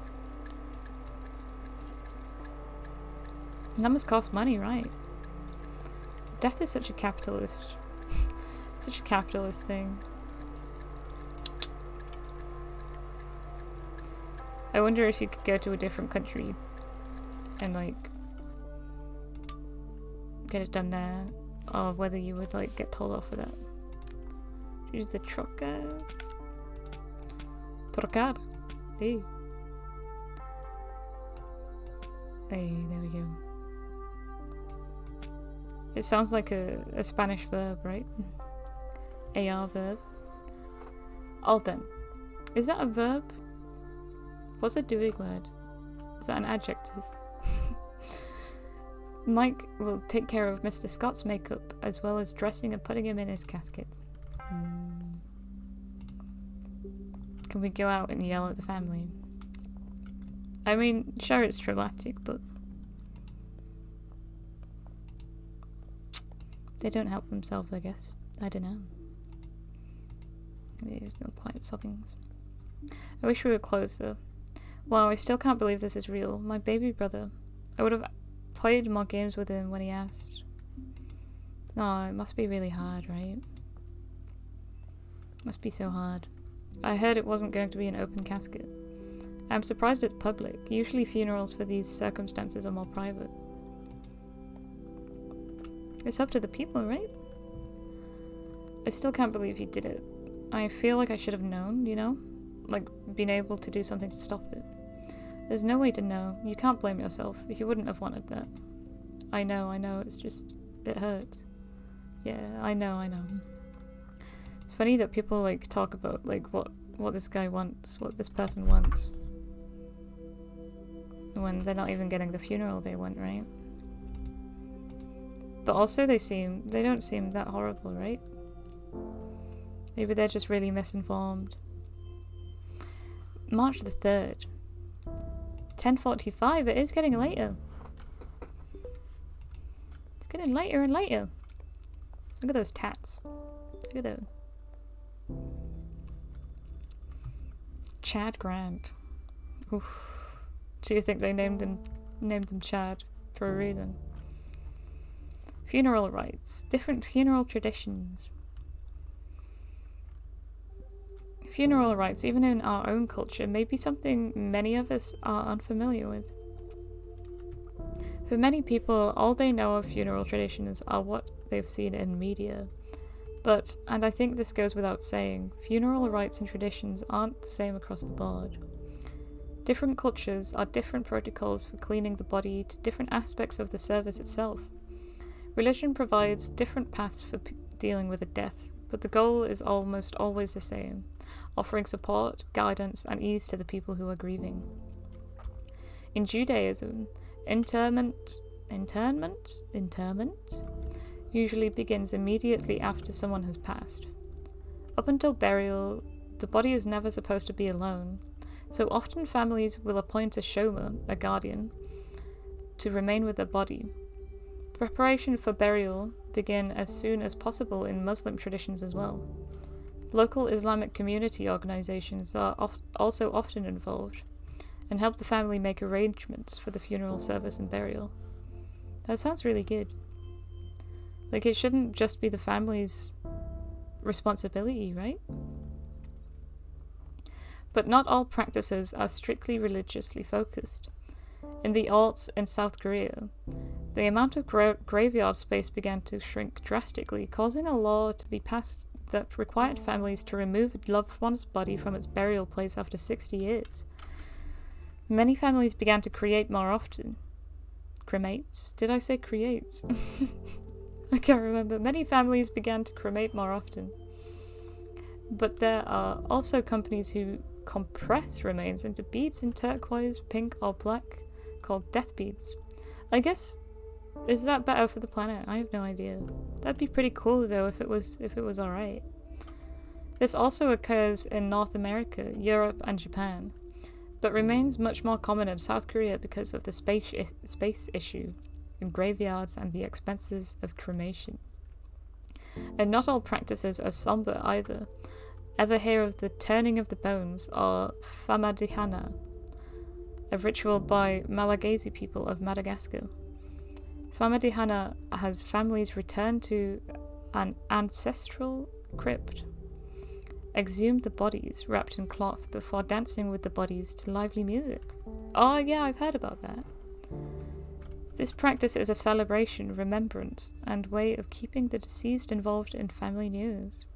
S1: And that must cost money, right? Death is such a capitalist thing. I wonder if you could go to a different country and, like, get it done there, or whether you would, like, get told off for that. Use the trocar. Hey. Hey, there we go. It sounds like a Spanish verb, right? AR verb. All done. Is that a verb? What's a doing word? Is that an adjective? Mike will take care of Mr. Scott's makeup, as well as dressing and putting him in his casket. Can we go out and yell at the family? I mean, sure, it's traumatic, but they don't help themselves, I guess. I don't know. There's no quiet sobbings. I wish we were closer. Wow, I still can't believe this is real. My baby brother. I would have played more games with him when he asked. Oh, it must be really hard, right? Must be so hard. I heard it wasn't going to be an open casket. I'm surprised it's public. Usually funerals for these circumstances are more private. It's up to the people, right? I still can't believe he did it. I feel like I should have known, you know? Like, been able to do something to stop it. There's no way to know. You can't blame yourself. He wouldn't have wanted that. I know, it's just... it hurts. Yeah, I know. It's funny that people, like, talk about, like, what this guy wants, what this person wants, when they're not even getting the funeral they want, right? But also they don't seem that horrible, right? Maybe they're just really misinformed. March the 3rd. 10:45, it is getting later. It's getting later and later. Look at those tats. Look at those. Chad Grant. Oof. Do you think they named them Chad for a reason? Funeral rites. Different funeral traditions. Funeral rites, even in our own culture, may be something many of us are unfamiliar with. For many people, all they know of funeral traditions are what they've seen in media. But, and I think this goes without saying, funeral rites and traditions aren't the same across the board. Different cultures are different protocols for cleaning the body to different aspects of the service itself. Religion provides different paths for dealing with a death, but the goal is almost always the same, offering support, guidance, and ease to the people who are grieving. In Judaism, interment usually begins immediately after someone has passed. Up until burial, the body is never supposed to be alone, so often families will appoint a shomer, a guardian, to remain with the body. Preparation for burial begin as soon as possible in Muslim traditions as well. Local Islamic community organizations are also often involved and help the family make arrangements for the funeral service and burial. That sounds really good. Like, it shouldn't just be the family's responsibility, right? But not all practices are strictly religiously focused. In the aughts in South Korea, the amount of graveyard space began to shrink drastically, causing a law to be passed that required families to remove a loved one's body from its burial place after 60 years. Many families began to cremate more often. Cremate? Did I say create? I can't remember. Many families began to cremate more often. But there are also companies who compress remains into beads in turquoise, pink, or black, called death beads. I guess, is that better for the planet? I have no idea. That'd be pretty cool though if it was alright. This also occurs in North America, Europe, and Japan, but remains much more common in South Korea because of the space issue in graveyards and the expenses of cremation. And not all practices are somber either. Ever hear of the turning of the bones, or famadihana, a ritual by Malagasy people of Madagascar? Famadihana has families return to an ancestral crypt, exhume the bodies wrapped in cloth before dancing with the bodies to lively music. Oh yeah, I've heard about that. This practice is a celebration, remembrance, and way of keeping the deceased involved in family news.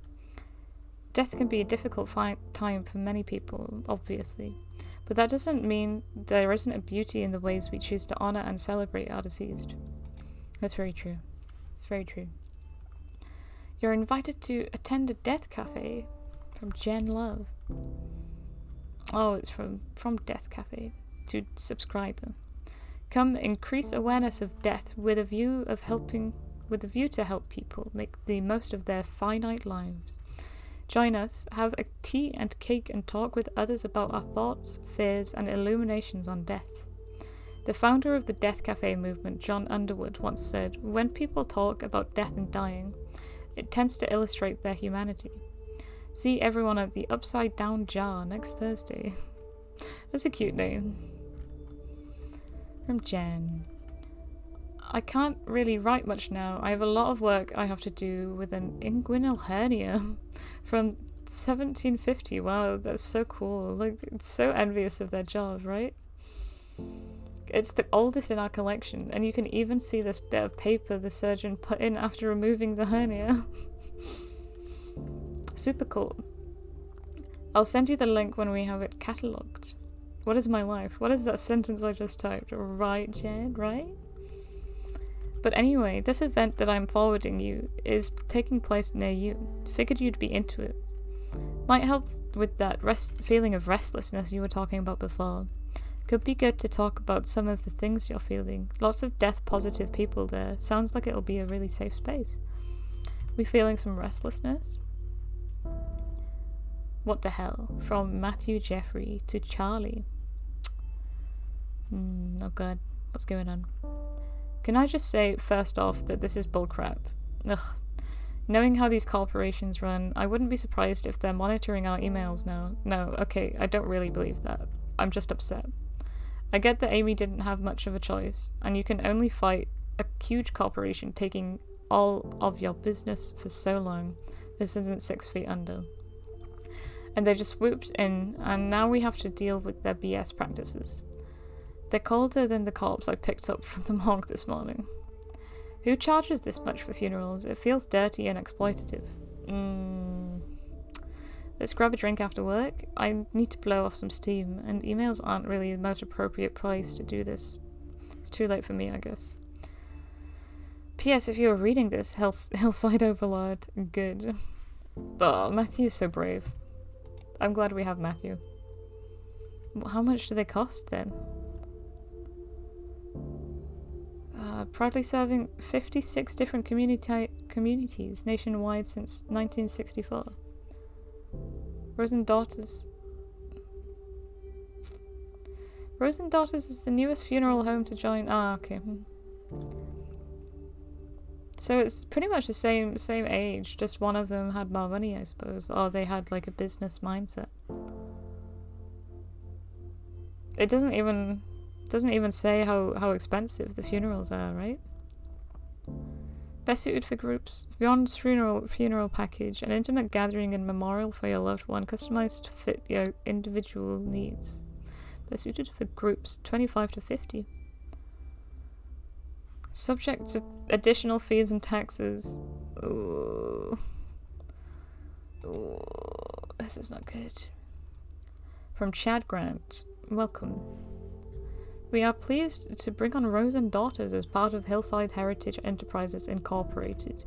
S1: Death can be a difficult time for many people, obviously, but that doesn't mean there isn't a beauty in the ways we choose to honour and celebrate our deceased. That's very true. Very true. You're invited to attend a death cafe from Jen Love. Oh, it's from Death Cafe to subscriber. Come increase awareness of death with a view to help people make the most of their finite lives. Join us, have a tea and cake, and talk with others about our thoughts, fears, and illuminations on death. The founder of the Death Cafe movement, John Underwood, once said, "When people talk about death and dying, it tends to illustrate their humanity. See everyone at the Upside Down Jar next Thursday." That's a cute name. From Jen. I can't really write much now. I have a lot of work I have to do with an inguinal hernia from 1750. Wow, that's so cool. Like, it's so envious of their job, right? It's the oldest in our collection, and you can even see this bit of paper the surgeon put in after removing the hernia. Super cool. I'll send you the link when we have it catalogued. What is my life? What is that sentence I just typed? Right, Jen, right? But anyway, this event that I'm forwarding you is taking place near you. Figured you'd be into it. Might help with that feeling of restlessness you were talking about before. Could be good to talk about some of the things you're feeling. Lots of death-positive people there. Sounds like it'll be a really safe space. We feeling some restlessness? What the hell? From Matthew Jeffrey to Charlie. Oh god, what's going on? Can I just say, first off, that this is bullcrap? Ugh. Knowing how these corporations run, I wouldn't be surprised if they're monitoring our emails now. No, okay, I don't really believe that. I'm just upset. I get that Amy didn't have much of a choice, and you can only fight a huge corporation taking all of your business for so long. This isn't 6 feet under. And they just swooped in, and now we have to deal with their BS practices. They're colder than the corpse I picked up from the morgue this morning. Who charges this much for funerals? It feels dirty and exploitative. Let's grab a drink after work. I need to blow off some steam, and emails aren't really the most appropriate place to do this. It's too late for me, I guess. P.S. If you were reading this, Hillside Overlord, good. Oh, Matthew's so brave. I'm glad we have Matthew. How much do they cost, then? Proudly serving 56 different communities nationwide since 1964. Rose and Daughters. Rose and Daughters is the newest funeral home to join. Ah, okay. So it's pretty much the same age, just one of them had more money, I suppose. Or they had like a business mindset. It doesn't even say how expensive the funerals are, right? Best suited for groups. Beyond funeral package, an intimate gathering and memorial for your loved one, customized to fit your individual needs. Best suited for groups, 25 to 50. Subject to additional fees and taxes. Ooh. Ooh, this is not good. From Chad Grant, welcome. We are pleased to bring on Rose and Daughters as part of Hillside Heritage Enterprises Incorporated.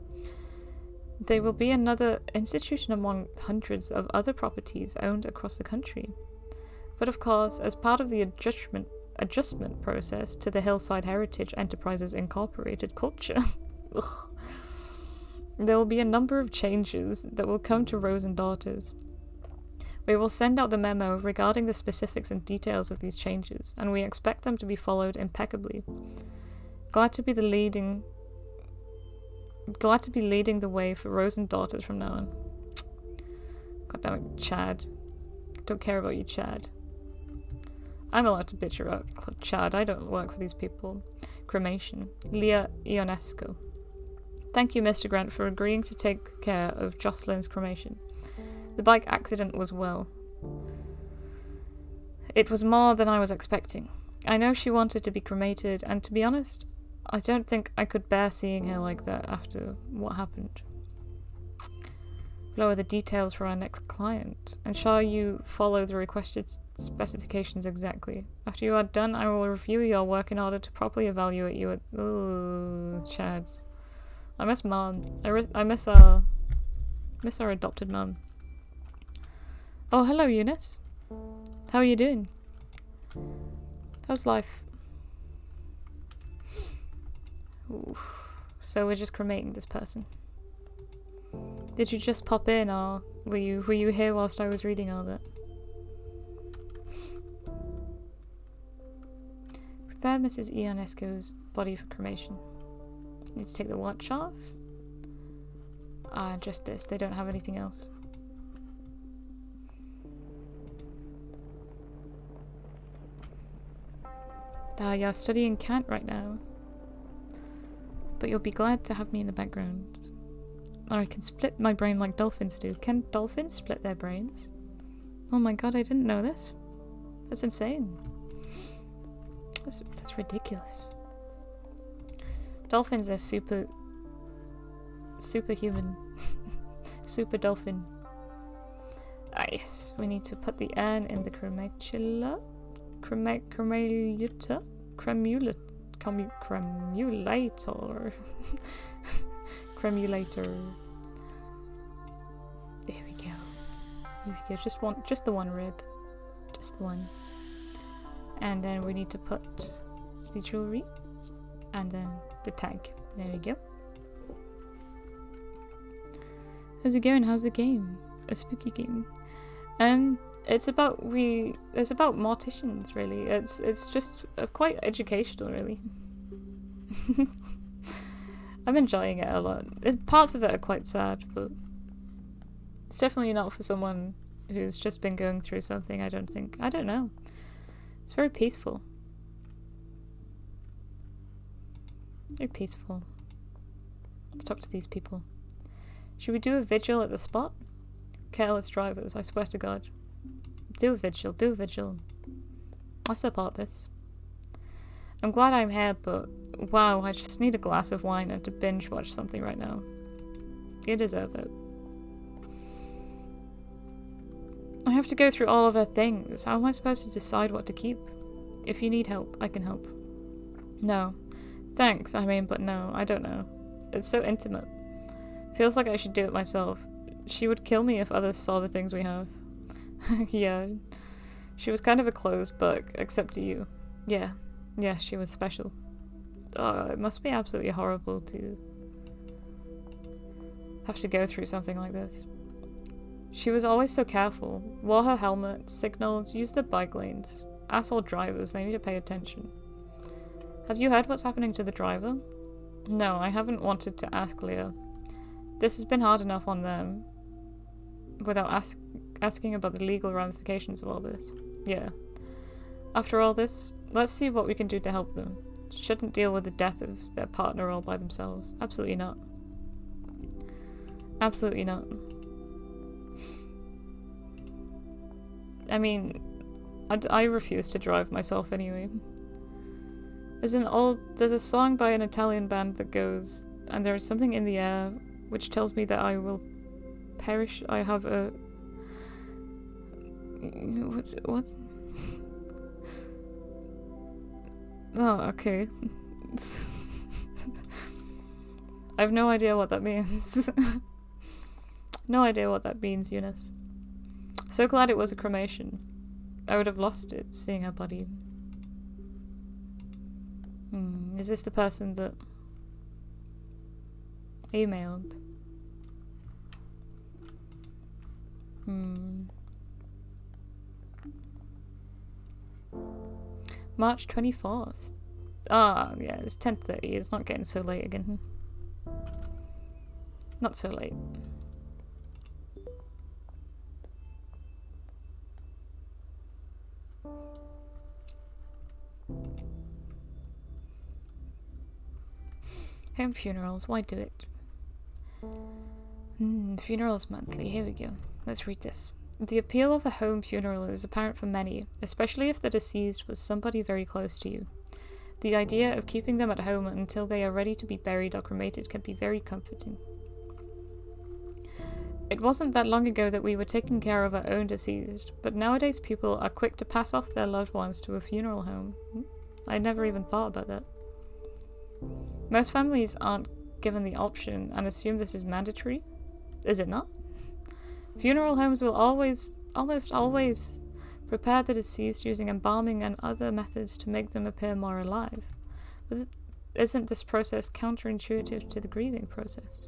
S1: They will be another institution among hundreds of other properties owned across the country. But of course, as part of the adjustment process to the Hillside Heritage Enterprises Incorporated culture, there will be a number of changes that will come to Rose and Daughters. We will send out the memo regarding the specifics and details of these changes, and we expect them to be followed impeccably. Glad to be leading the way for Rose and Daughters from now on. God damn it, Chad. Don't care about you, Chad. I'm allowed to bitch about Chad. I don't work for these people. Cremation. Leah Ionesco. Thank you, Mr. Grant, for agreeing to take care of Jocelyn's cremation. The bike accident was it was more than I was expecting. I know she wanted to be cremated, and to be honest, I don't think I could bear seeing her like that after what happened. Below are the details for our next client. Ensure you follow the requested specifications exactly. After you are done, I will review your work in order to properly evaluate you at... Ooh, Chad. I miss Mom. I miss our adopted mom. Oh, hello, Eunice. How are you doing? How's life? Oof. So we're just cremating this person. Did you just pop in, or were you here whilst I was reading all that? Prepare Mrs. Ionesco's body for cremation. Need to take the watch off. Ah, just this. They don't have anything else. You're studying Kant right now. But you'll be glad to have me in the background. Or I can split my brain like dolphins do. Can dolphins split their brains? Oh my god, I didn't know this. That's insane. That's ridiculous. Dolphins are superhuman. Super dolphin. Ah, yes, we need to put the urn in the cremulator. Cremulator. There we go. Just the one rib. Just the one. And then we need to put the jewelry and then the tag. There we go. How's it going? How's the game? A spooky game. It's about morticians, really. It's just quite educational, really. I'm enjoying it a lot. Parts of it are quite sad, but it's definitely not for someone who's just been going through something, I don't think. I don't know. It's very peaceful. Very peaceful. Let's talk to these people. Should we do a vigil at the spot? Careless drivers, I swear to God. Do a vigil, do a vigil. I support this. I'm glad I'm here, but wow, I just need a glass of wine and to binge watch something right now. You deserve it. I have to go through all of her things. How am I supposed to decide what to keep? If you need help, I can help. No. Thanks, I mean, but no, I don't know. It's so intimate. Feels like I should do it myself. She would kill me if others saw the things we have. Yeah. She was kind of a closed book, except to you. Yeah. Yeah, she was special. Oh, it must be absolutely horrible to have to go through something like this. She was always so careful. Wore her helmet, signaled, used the bike lanes. Asshole drivers, they need to pay attention. Have you heard what's happening to the driver? No, I haven't wanted to ask Leah. This has been hard enough on them without asking about the legal ramifications of all this. Yeah. After all this, let's see what we can do to help them. Shouldn't deal with the death of their partner all by themselves. Absolutely not. Absolutely not. I mean, I refuse to drive myself anyway. There's a song by an Italian band that goes, and there is something in the air which tells me that I will perish. I have a... What? Oh, okay. I have no idea what that means. No idea what that means, Eunice. So glad it was a cremation. I would have lost it, seeing her body. Is this the person that emailed? March 24th. Ah, yeah, it's 10:30. It's not getting so late again. Not so late. Home funerals, why do it? Funerals monthly, here we go. Let's read this. The appeal of a home funeral is apparent for many, especially if the deceased was somebody very close to you. The idea of keeping them at home until they are ready to be buried or cremated can be very comforting. It wasn't that long ago that we were taking care of our own deceased, but nowadays people are quick to pass off their loved ones to a funeral home. I never even thought about that. Most families aren't given the option and assume this is mandatory. Is it not? Funeral homes will almost always, prepare the deceased using embalming and other methods to make them appear more alive. But isn't this process counterintuitive to the grieving process?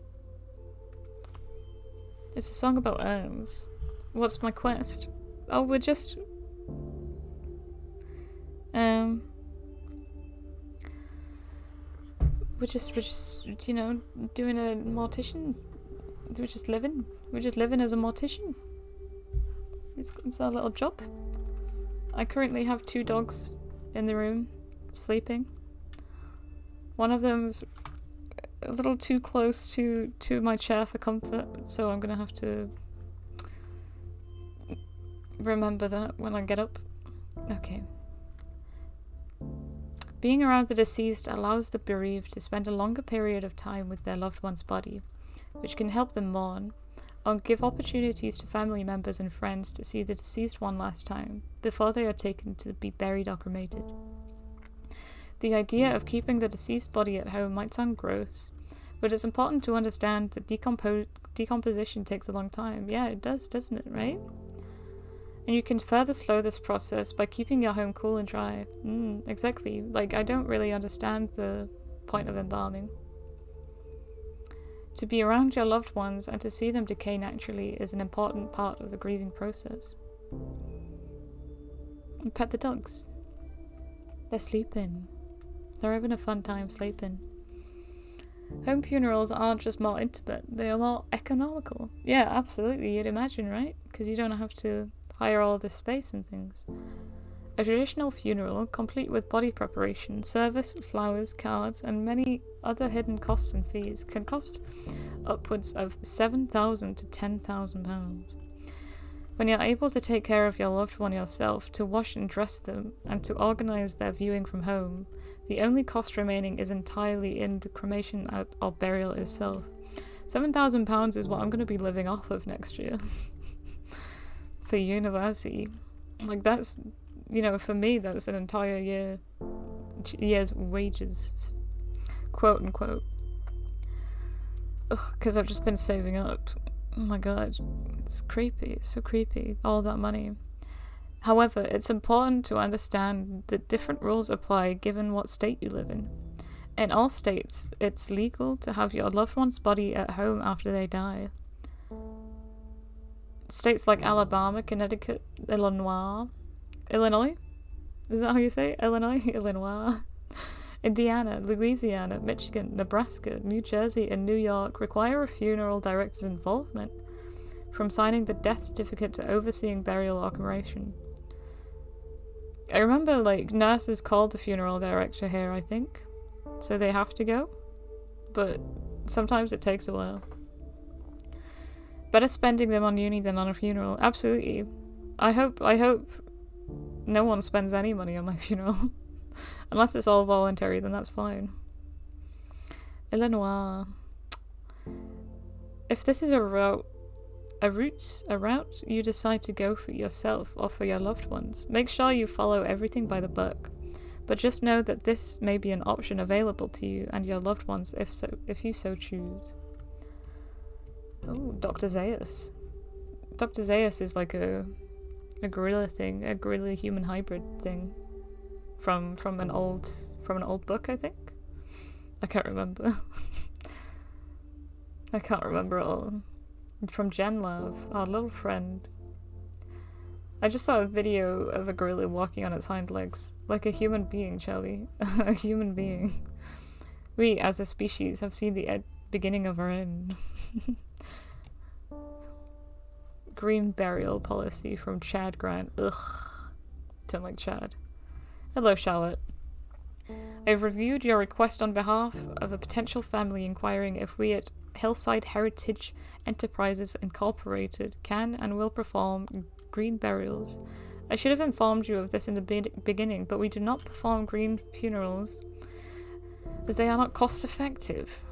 S1: It's a song about urns. What's my quest? Oh, we're just... We're just, you know, doing a mortician. We're just living as a mortician. It's our little job. I currently have 2 dogs in the room, sleeping. One of them's a little too close to my chair for comfort, so I'm gonna have to remember that when I get up. Okay. Being around the deceased allows the bereaved to spend a longer period of time with their loved one's body, which can help them mourn, or give opportunities to family members and friends to see the deceased one last time, before they are taken to be buried or cremated. The idea of keeping the deceased body at home might sound gross, but it's important to understand that decomposition takes a long time. Yeah, it does, doesn't it, right? And you can further slow this process by keeping your home cool and dry. Exactly. Like, I don't really understand the point of embalming. To be around your loved ones and to see them decay naturally is an important part of the grieving process. And pet the dogs. They're sleeping. They're having a fun time sleeping. Home funerals aren't just more intimate, they are more economical. Yeah, absolutely, you'd imagine, right? Because you don't have to hire all this space and things. A traditional funeral, complete with body preparation, service, flowers, cards, and many other hidden costs and fees, can cost upwards of £7,000 to £10,000. When you're able to take care of your loved one yourself, to wash and dress them, and to organise their viewing from home, the only cost remaining is entirely in the cremation or burial itself. £7,000 is what I'm going to be living off of next year. For university. Like, that's, you know, for me, that's an entire year's wages, quote unquote. Because I've just been saving up. Oh my god, it's creepy, it's so creepy, all that money. However, it's important to understand that different rules apply given what state you live in. In all states, it's legal to have your loved one's body at home after they die. States like Alabama, Connecticut, Illinois? Is that how you say it? Illinois. Indiana, Louisiana, Michigan, Nebraska, New Jersey, and New York require a funeral director's involvement, from signing the death certificate to overseeing burial or cremation. I remember, like, nurses called the funeral director here, I think, so they have to go, but sometimes it takes a while. Better spending them on uni than on a funeral. Absolutely. I hope no one spends any money on my funeral. Unless it's all voluntary, then that's fine. Illinois. If this is a route you decide to go for yourself or for your loved ones, make sure you follow everything by the book. But just know that this may be an option available to you and your loved ones if you so choose. Oh, Dr. Zaius. Dr. Zaius is like a gorilla thing, a gorilla human hybrid thing. From an old book, I think. I can't remember. I can't remember it all. From Jen Love, our little friend. I just saw a video of a gorilla walking on its hind legs, like a human being, Charlie. A human being. We, as a species, have seen the beginning of our end. Green burial policy from Chad Grant. Ugh. Don't like Chad. Hello, Charlotte. I've reviewed your request on behalf of a potential family inquiring if we at Hillside Heritage Enterprises Incorporated can and will perform green burials. I should have informed you of this in the beginning, but we do not perform green funerals as they are not cost effective.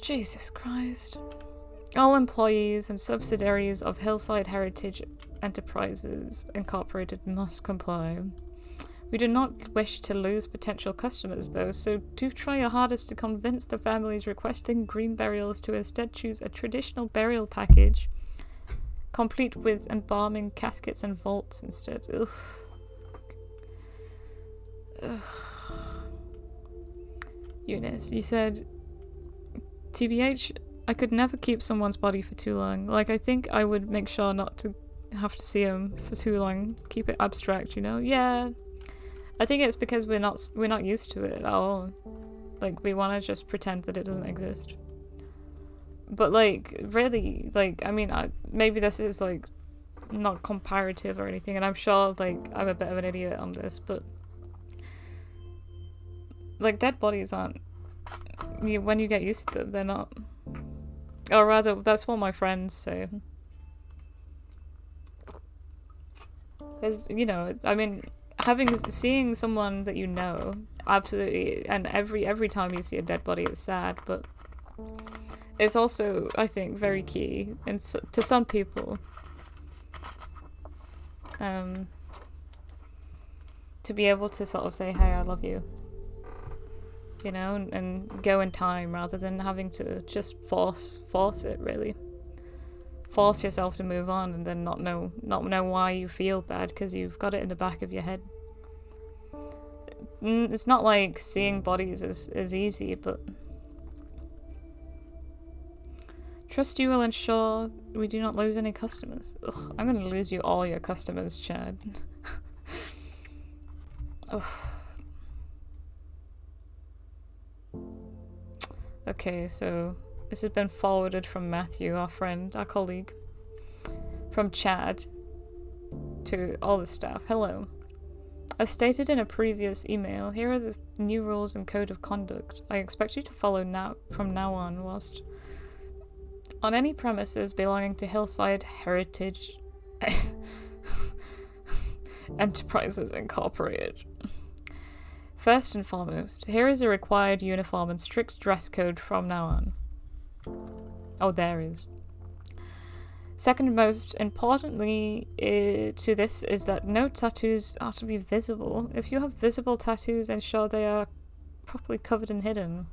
S1: Jesus Christ. All employees and subsidiaries of Hillside Heritage Enterprises Incorporated must comply. We do not wish to lose potential customers, though, so do try your hardest to convince the families requesting green burials to instead choose a traditional burial package, complete with embalming, caskets, and vaults instead. Ugh. Ugh. Eunice, you said, TBH, I could never keep someone's body for too long. Like, I think I would make sure not to have to see him for too long. Keep it abstract, you know? Yeah. I think it's because we're not used to it at all. Like, we want to just pretend that it doesn't exist. But, like, really, like, I mean, maybe this is, like, not comparative or anything, and I'm sure, like, I'm a bit of an idiot on this, but, like, dead bodies aren't, when you get used to them, they're not. Or rather, that's what my friends say. Because, you know, I mean, seeing someone that you know, absolutely, and every time you see a dead body, it's sad, but it's also, I think, very key, and to some people, to be able to sort of say, hey, I love you. you know, and go in time rather than having to just force it, really. Force yourself to move on and then not know why you feel bad because you've got it in the back of your head. It's not like seeing bodies is easy, but trust you will ensure we do not lose any customers. Ugh, I'm gonna lose you all your customers, Chad. Okay, so this has been forwarded from Matthew, our friend, our colleague, from Chad to all the staff. Hello. As stated in a previous email, here are the new rules and code of conduct I expect you to follow from now on whilst on any premises belonging to Hillside Heritage Enterprises Incorporated. First and foremost, here is a required uniform and strict dress code from now on. Oh, there is. Second most importantly to this is that no tattoos are to be visible. If you have visible tattoos, ensure they are properly covered and hidden.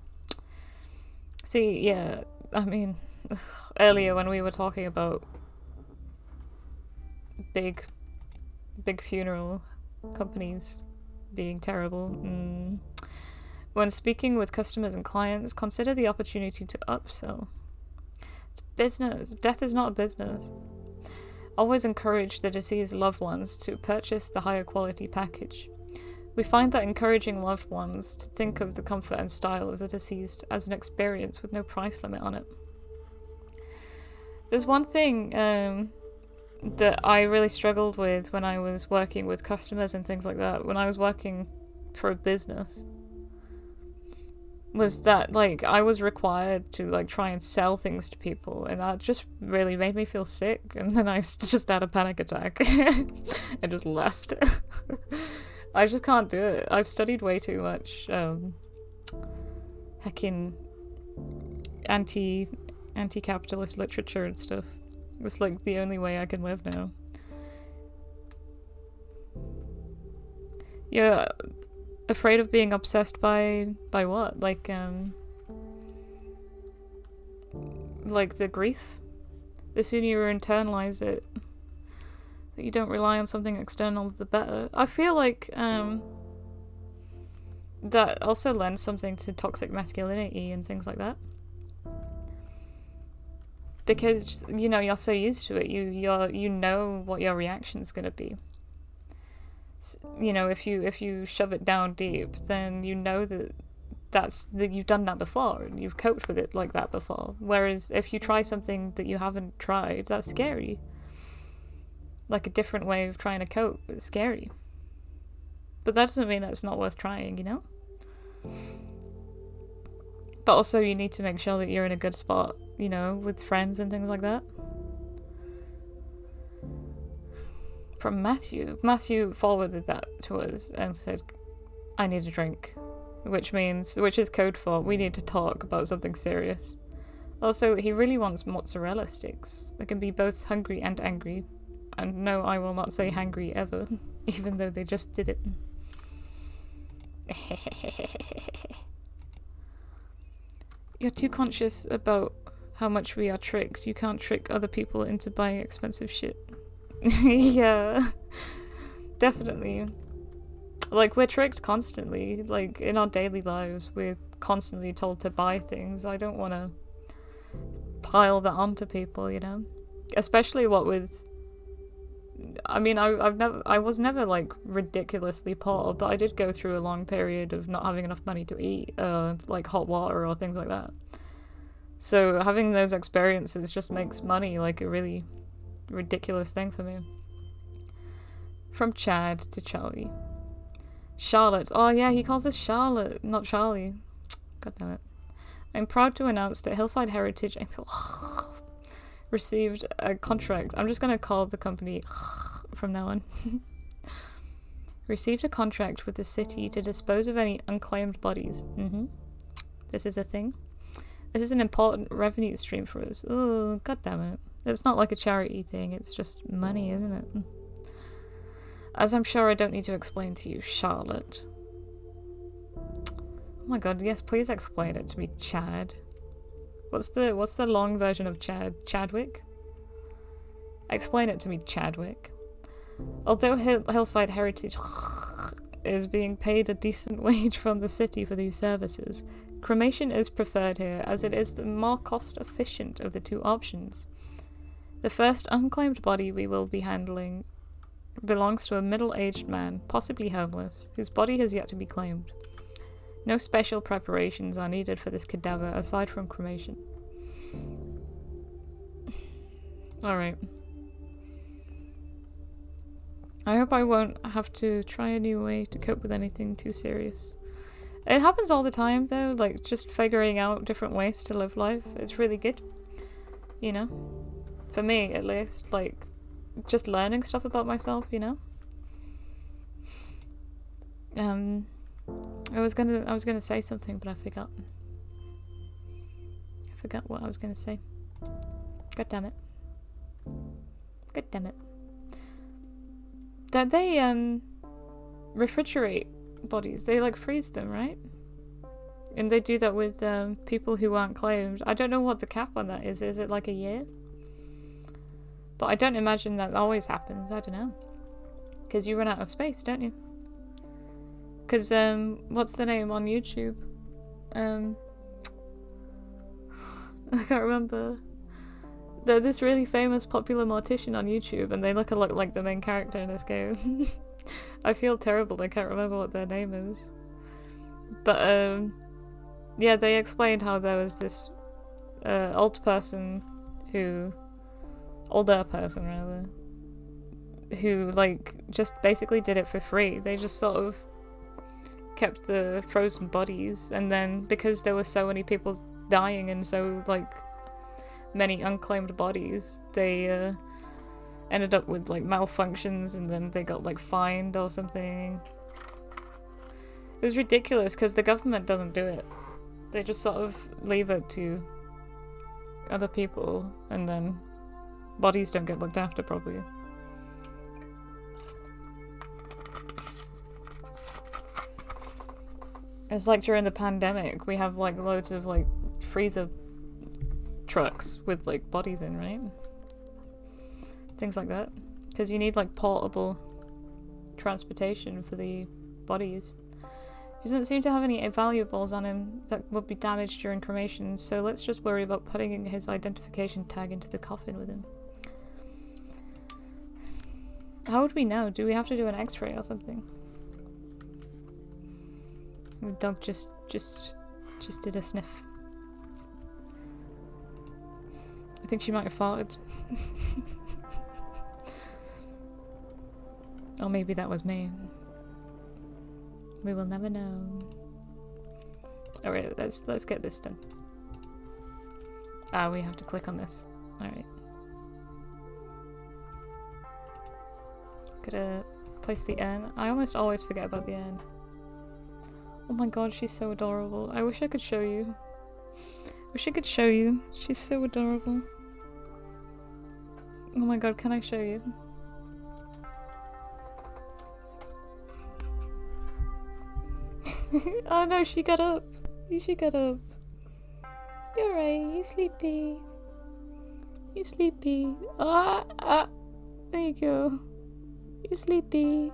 S1: See, yeah, I mean, earlier when we were talking about big funeral companies being terrible, when speaking with customers and clients, consider the opportunity to upsell. It's business. Death is not a business. Always encourage the deceased loved ones to purchase the higher quality package. We find that encouraging loved ones to think of the comfort and style of the deceased as an experience with no price limit on it. There's one thing that I really struggled with when I was working with customers and things like that, when I was working for a business, was that, like, I was required to, like, try and sell things to people, and that just really made me feel sick, and then I just had a panic attack and just left. I just can't do it. I've studied way too much heckin' anti-capitalist literature and stuff. It's like the only way I can live now. You're afraid of being obsessed by what? Like the grief? The sooner you internalize it, that you don't rely on something external, the better. I feel like that also lends something to toxic masculinity and things like that. Because, you know, you're so used to it, you know what your reaction's gonna be. You know, if you shove it down deep, then you know that you've done that before and you've coped with it like that before. Whereas if you try something that you haven't tried, that's scary. Like a different way of trying to cope, it's scary. But that doesn't mean that it's not worth trying, you know? But also you need to make sure that you're in a good spot, you know, with friends and things like that. From Matthew. Matthew forwarded that to us and said, I need a drink. Which is code for, we need to talk about something serious. Also, he really wants mozzarella sticks. They can be both hungry and angry. And no, I will not say hangry ever, even though they just did it. You're too conscious about how much we are tricked. You can't trick other people into buying expensive shit. Yeah, definitely. Like, we're tricked constantly. Like, in our daily lives, we're constantly told to buy things. I don't want to pile that onto people, you know? Especially what with... I mean, I was never, like, ridiculously poor, but I did go through a long period of not having enough money to eat, like hot water or things like that. So having those experiences just makes money, like, a really ridiculous thing for me. From Chad to Charlie. Charlotte. Oh yeah, he calls us Charlotte, not Charlie. God damn it. I'm proud to announce that Hillside Heritage received a contract. I'm just going to call the company from now on. Received a contract with the city to dispose of any unclaimed bodies. This is a thing. This is an important revenue stream for us. Oh, god damn it. It's not like a charity thing, it's just money, isn't it? As I'm sure I don't need to explain to you, Charlotte. my god, yes, please explain it to me, Chad. What's the long version of Chadwick? Explain it to me, Chadwick. Although Hillside Heritage is being paid a decent wage from the city for these services, cremation is preferred here as it is the more cost efficient of the two options. The first unclaimed body we will be handling belongs to a middle-aged man, possibly homeless, whose body has yet to be claimed. No special preparations are needed for this cadaver aside from cremation. Alright. I hope I won't have to try a new way to cope with anything too serious. It happens all the time though, like just figuring out different ways to live life. It's really good. You know? For me at least, like just learning stuff about myself, you know? I was gonna say something, but I forgot. I forgot what I was gonna say. God damn it. God damn it. Don't they refrigerate bodies? They like freeze them, right? And they do that with people who aren't claimed. I don't know what the cap on that is. Is it like a year? But I don't imagine that always happens. I don't know. Because you run out of space, don't you? Because, what's the name on YouTube? I can't remember. They're this really famous, popular mortician on YouTube, and they look a lot like the main character in this game. I feel terrible, I can't remember what their name is. But, yeah, they explained how there was this older person, who, like, just basically did it for free. They just sort of kept the frozen bodies, and then because there were so many people dying and so like many unclaimed bodies, they ended up with like malfunctions, and then they got like fined or something. It was ridiculous because the government doesn't do it. They just sort of leave it to other people, and then bodies don't get looked after properly. It's like during the pandemic, we have like loads of like freezer trucks with like bodies in, right? Things like that. Because you need like portable transportation for the bodies. He doesn't seem to have any valuables on him that would be damaged during cremation, so let's just worry about putting his identification tag into the coffin with him. How would we know? Do we have to do an x-ray or something? The dog just did a sniff. I think she might have farted. Or maybe that was me. We will never know. Alright, let's get this done. Ah, we have to click on this. Alright. Gotta place the urn. I almost always forget about the urn. Oh my god, she's so adorable. I wish I could show you. Wish I could show you. She's so adorable. Oh my god, can I show you? Oh no, she got up. She got up. You're right, you sleepy. You sleepy. Ah, there you go. You sleepy.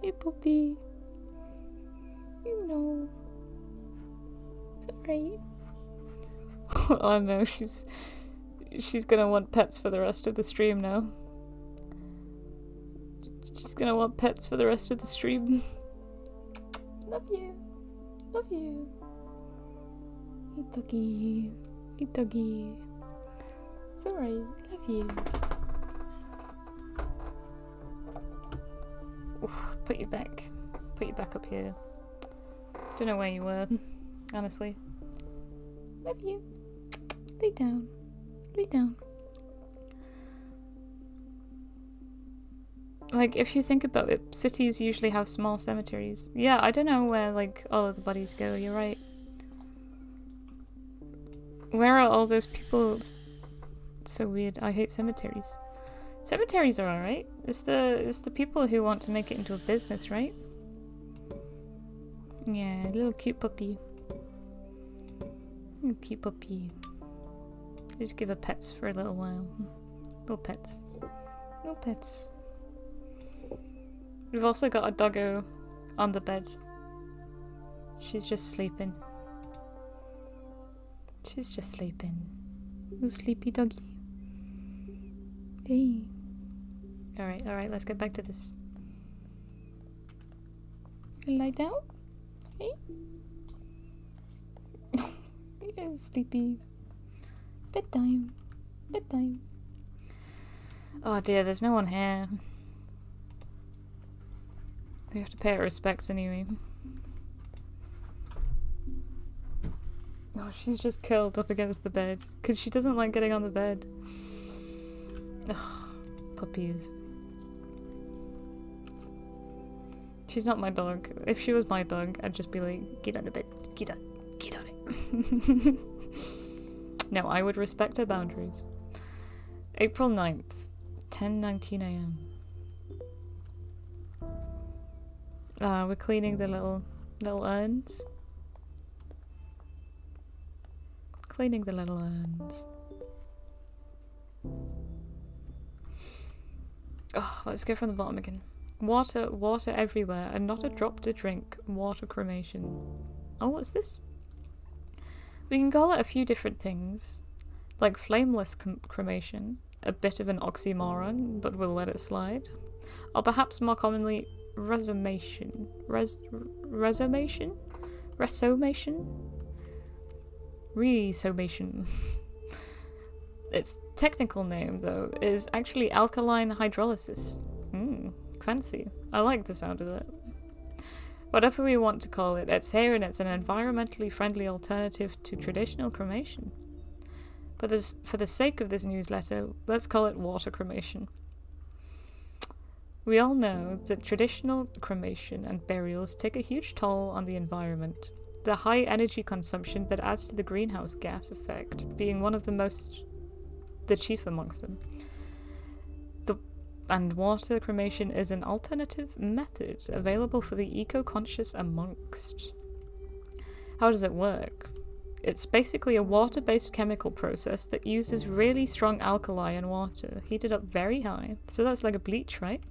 S1: Hey puppy. You know. It's alright. Oh no, she's gonna want pets for the rest of the stream now. She's gonna want pets for the rest of the stream. Love you. Love you. Hey doggy. Hey doggy. It's alright. Love you. Oof, put you back. Put you back up here. Don't know where you were, honestly. Love you. Lay down. Lay down. Like, if you think about it, cities usually have small cemeteries. Yeah, I don't know where, like, all of the bodies go, you're right. Where are all those people? It's so weird. I hate cemeteries. Cemeteries are alright. It's the people who want to make it into a business, right? Yeah, little cute puppy. Cute puppy. Just give her pets for a little while. No pets. No pets. We've also got a doggo on the bed. She's just sleeping. She's just sleeping. Little sleepy doggy. Hey. Alright, let's get back to this. You lie down? Hey? Yeah, sleepy. Bedtime. Bedtime. Oh dear, there's no one here. We have to pay our respects anyway. Oh, she's just curled up against the bed because she doesn't like getting on the bed. Ugh, puppies. She's not my dog. If she was my dog, I'd just be like, get on the bed, get on it. No, I would respect her boundaries. April 9th, 10:19 AM. We're cleaning the little urns. Cleaning the little urns. Oh, let's go from the bottom again. Water everywhere, and not a drop to drink. Water cremation. Oh, what's this? We can call it a few different things, like flameless cremation, a bit of an oxymoron, but we'll let it slide. Or perhaps more commonly, resomation. Resomation? Resomation. Its technical name, though, is actually alkaline hydrolysis. Fancy. I like the sound of it. Whatever we want to call it, it's here and it's an environmentally friendly alternative to traditional cremation. But for the sake of this newsletter, let's call it water cremation. We all know that traditional cremation and burials take a huge toll on the environment. The high energy consumption that adds to the greenhouse gas effect being one of the chief amongst them. And water cremation is an alternative method available for the eco-conscious amongst. How does it work? It's basically a water-based chemical process that uses really strong alkali and water, heated up very high. So that's like a bleach, right?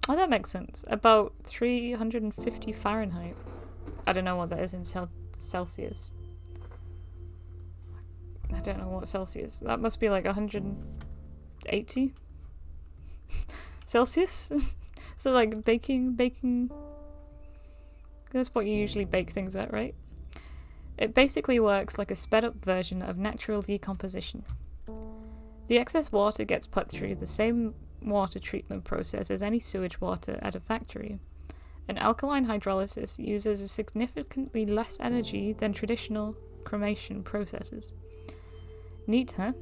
S1: Oh, that makes sense. About 350 Fahrenheit. I don't know what that is in Celsius. I don't know what Celsius. That must be like 180 Celsius? So like baking. That's what you usually bake things at, right? It basically works like a sped up version of natural decomposition. The excess water gets put through the same water treatment process as any sewage water at a factory. And alkaline hydrolysis uses significantly less energy than traditional cremation processes. Neat, huh?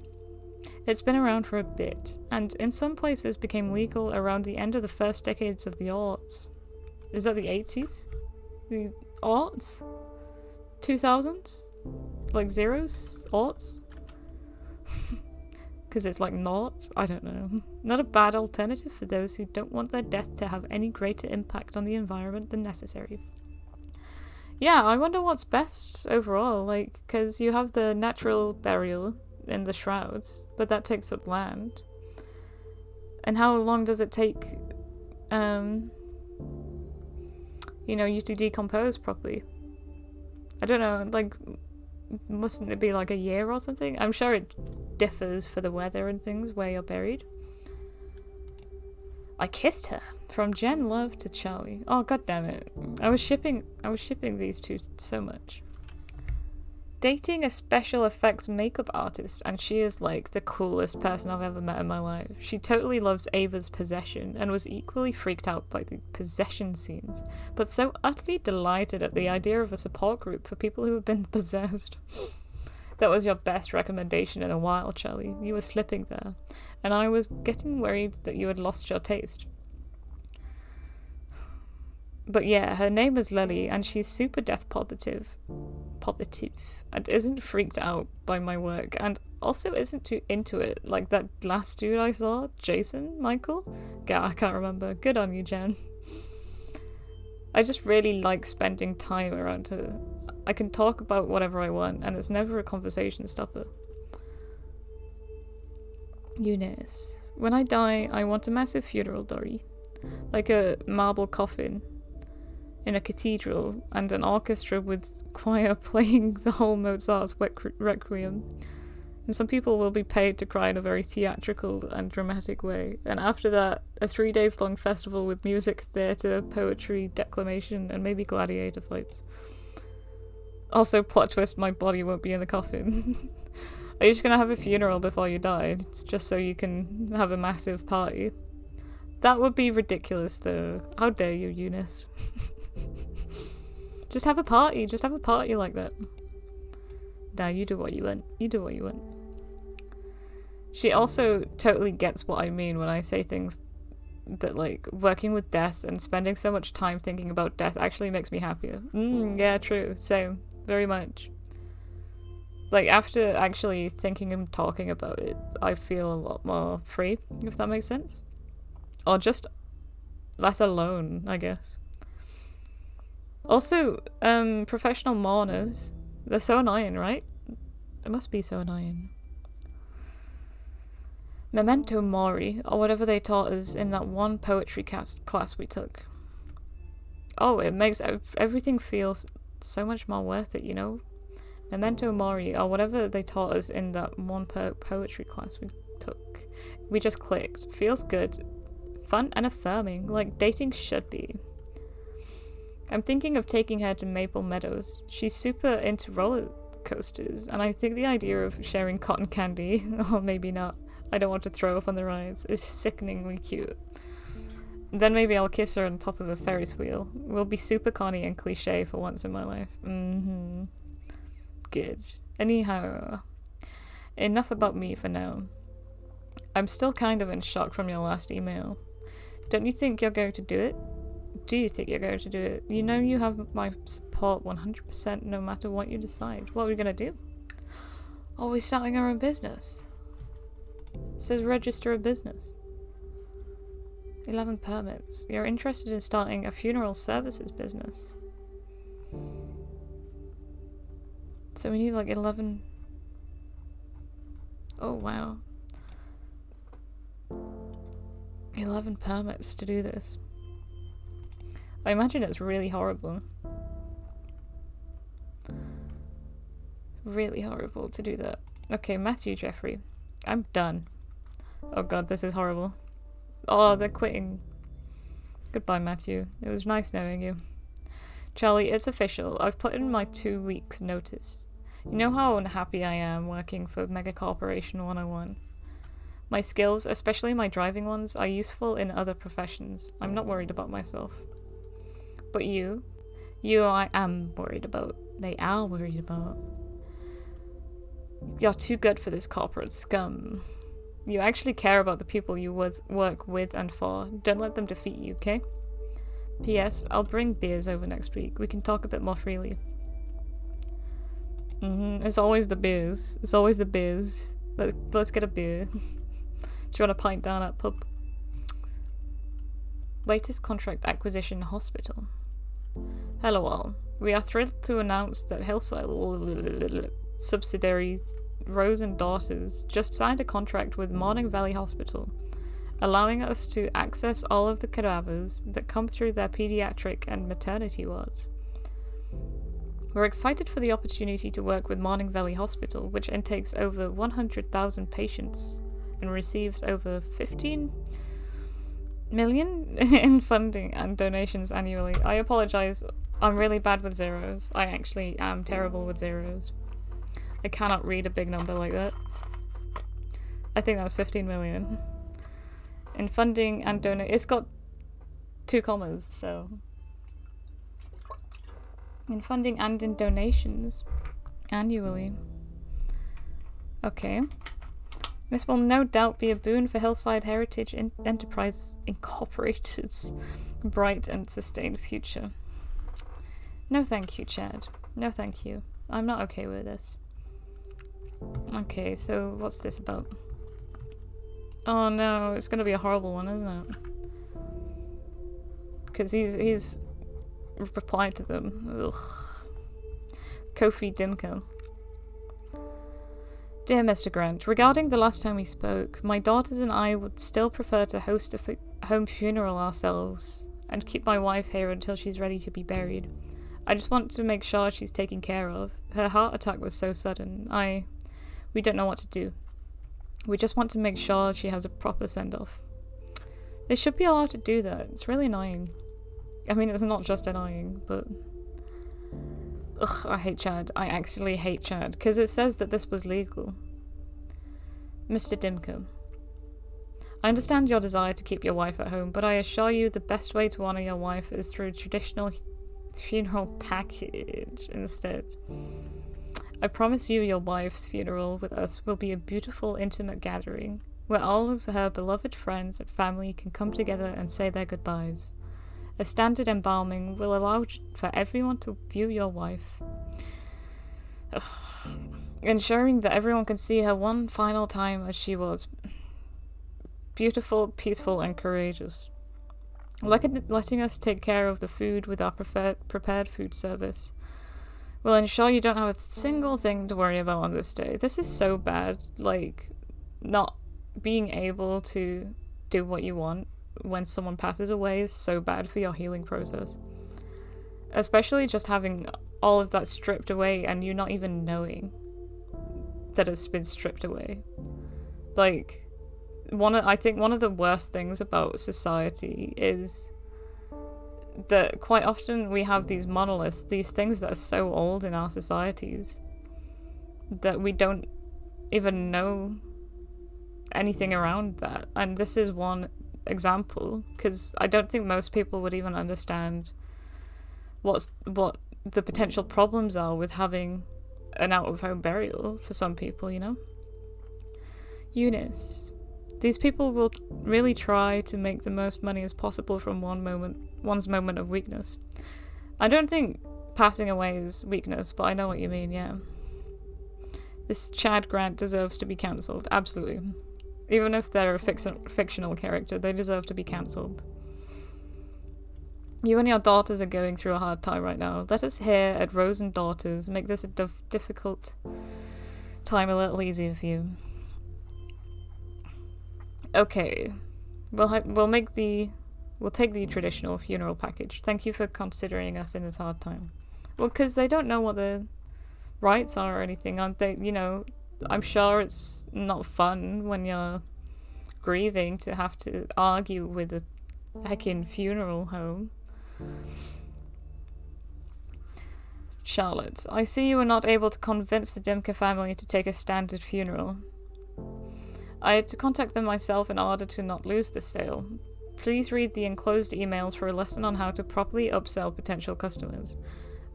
S1: It's been around for a bit, and in some places became legal around the end of the first decades of the aughts. Is that the 80s? The aughts? 2000s? Like zeros? Aughts? Because it's like naught? I don't know. Not a bad alternative for those who don't want their death to have any greater impact on the environment than necessary. Yeah, I wonder what's best overall, like, because you have the natural burial in the shrouds, but that takes up land. And how long does it take, you to decompose properly? I don't know, like, mustn't it be like a year or something? I'm sure it differs for the weather and things where you're buried. I kissed her. From Jen Love to Charlie. Oh, god damn it. I was shipping these two so much. Dating a special effects makeup artist, and she is like the coolest person I've ever met in my life. She totally loves Ava's possession and was equally freaked out by the possession scenes, but so utterly delighted at the idea of a support group for people who have been possessed. That was your best recommendation in a while, Charlie. You were slipping there, and I was getting worried that you had lost your taste. But yeah, her name is Lily, and she's super death positive, and isn't freaked out by my work, and also isn't too into it, like that last dude I saw, Michael? Yeah, I can't remember. Good on you, Jen. I just really like spending time around her. I can talk about whatever I want, and it's never a conversation stopper. Eunice. When I die, I want a massive funeral, Dory. Like a marble coffin in a cathedral, and an orchestra with choir playing the whole Mozart's Requiem. And some people will be paid to cry in a very theatrical and dramatic way. And after that, a 3 days long festival with music, theatre, poetry, declamation, and maybe gladiator fights. Also, plot twist, my body won't be in the coffin. Are you just gonna have a funeral before you die? It's just so you can have a massive party. That would be ridiculous, though. How dare you, Eunice? Just have a party. Just have a party like that. Nah, you do what you want. You do what you want. She also totally gets what I mean when I say things that, like, working with death and spending so much time thinking about death actually makes me happier. Yeah, true. Same. Very much. Like, after actually thinking and talking about it, I feel a lot more free, if that makes sense. Or just less alone, I guess. Also, professional mourners. They're so annoying, right? It must be so annoying. Memento mori, or whatever they taught us in that one poetry class we took. Oh, it makes everything feel so much more worth it, you know? Memento mori, or whatever they taught us in that one poetry class we took. We just clicked. Feels good. Fun and affirming, like dating should be. I'm thinking of taking her to Maple Meadows. She's super into roller coasters, and I think the idea of sharing cotton candy, or maybe not, I don't want to throw up on the rides, is sickeningly cute. Then maybe I'll kiss her on top of a Ferris wheel. We'll be super corny and cliche for once in my life. Good. Anyhow, enough about me for now. I'm still kind of in shock from your last email. Don't you think you're going to do it? Do you think you're going to do it? You know you have my support 100% no matter what you decide. What are we going to do? Oh, we're starting our own business. It says register a business. 11 permits. You're interested in starting a funeral services business. So we need like 11... Oh, wow. 11 permits to do this. I imagine it's really horrible. Really horrible to do that. Okay, Matthew Jeffrey. I'm done. Oh god, this is horrible. Oh, they're quitting. Goodbye, Matthew. It was nice knowing you. Charlie, it's official. I've put in my 2 weeks notice. You know how unhappy I am working for Mega Corporation 101? My skills, especially my driving ones, are useful in other professions. I'm not worried about myself. But you I am worried about. They are worried about. You're too good for this corporate scum. You actually care about the people you work with and for. Don't let them defeat you, okay? P.S. I'll bring beers over next week. We can talk a bit more freely. It's always the beers. It's always the beers. Let's get a beer. Do you want a pint down at pub? Latest contract acquisition hospital. Hello all. We are thrilled to announce that Hillside subsidiaries Rose and Daughters just signed a contract with Morning Valley Hospital, allowing us to access all of the cadavers that come through their pediatric and maternity wards. We're excited for the opportunity to work with Morning Valley Hospital, which intakes over 100,000 patients and receives over 15 million in funding and donations annually. I apologize, I'm really bad with zeros. I actually am terrible with zeros. I cannot read a big number like that. I think that's 15 million. In funding and donate, it's got 2 commas, so. In funding and in donations annually. Okay. This will no doubt be a boon for Hillside Heritage Enterprise Incorporated's bright and sustained future. No thank you, Chad. No thank you. I'm not okay with this. Okay, so what's this about? Oh no, it's gonna be a horrible one, isn't it? Because he's replied to them. Ugh. Kofi Dimko. Dear Mr. Grant, regarding the last time we spoke, my daughters and I would still prefer to host a home funeral ourselves and keep my wife here until she's ready to be buried. I just want to make sure she's taken care of. Her heart attack was so sudden. We don't know what to do. We just want to make sure she has a proper send-off. They should be allowed to do that. It's really annoying. I mean, it's not just annoying, but... Ugh, I hate Chad. I actually hate Chad, because it says that this was legal. Mr. Dimko. I understand your desire to keep your wife at home, but I assure you the best way to honour your wife is through a traditional funeral package instead. I promise you your wife's funeral with us will be a beautiful, intimate gathering, where all of her beloved friends and family can come together and say their goodbyes. A standard embalming will allow for everyone to view your wife, ensuring that everyone can see her one final time as she was. Beautiful, peaceful, and courageous. Letting us take care of the food with our prepared food service will ensure you don't have a single thing to worry about on this day. This is so bad, like, not being able to do what you want when someone passes away is so bad for your healing process. Especially just having all of that stripped away and you not even knowing that it's been stripped away. Like, I think one of the worst things about society is that quite often we have these monoliths, these things that are so old in our societies that we don't even know anything around that. And this is one example, because I don't think most people would even understand what the potential problems are with having an out-of-home burial for some people, you know? Eunice. These people will really try to make the most money as possible from one's moment of weakness. I don't think passing away is weakness, but I know what you mean, yeah. This Chad Grant deserves to be cancelled, absolutely. Even if they're a fictional character, they deserve to be cancelled. You and your daughters are going through a hard time right now. Let us here at Rose and Daughters make this a difficult time a little easier for you. Okay, we'll take the traditional funeral package. Thank you for considering us in this hard time. Well, because they don't know what the rights are or anything, aren't they? You know, I'm sure it's not fun when you're grieving to have to argue with a heckin' funeral home. Charlotte, I see you were not able to convince the Dimka family to take a standard funeral. I had to contact them myself in order to not lose this sale. Please read the enclosed emails for a lesson on how to properly upsell potential customers.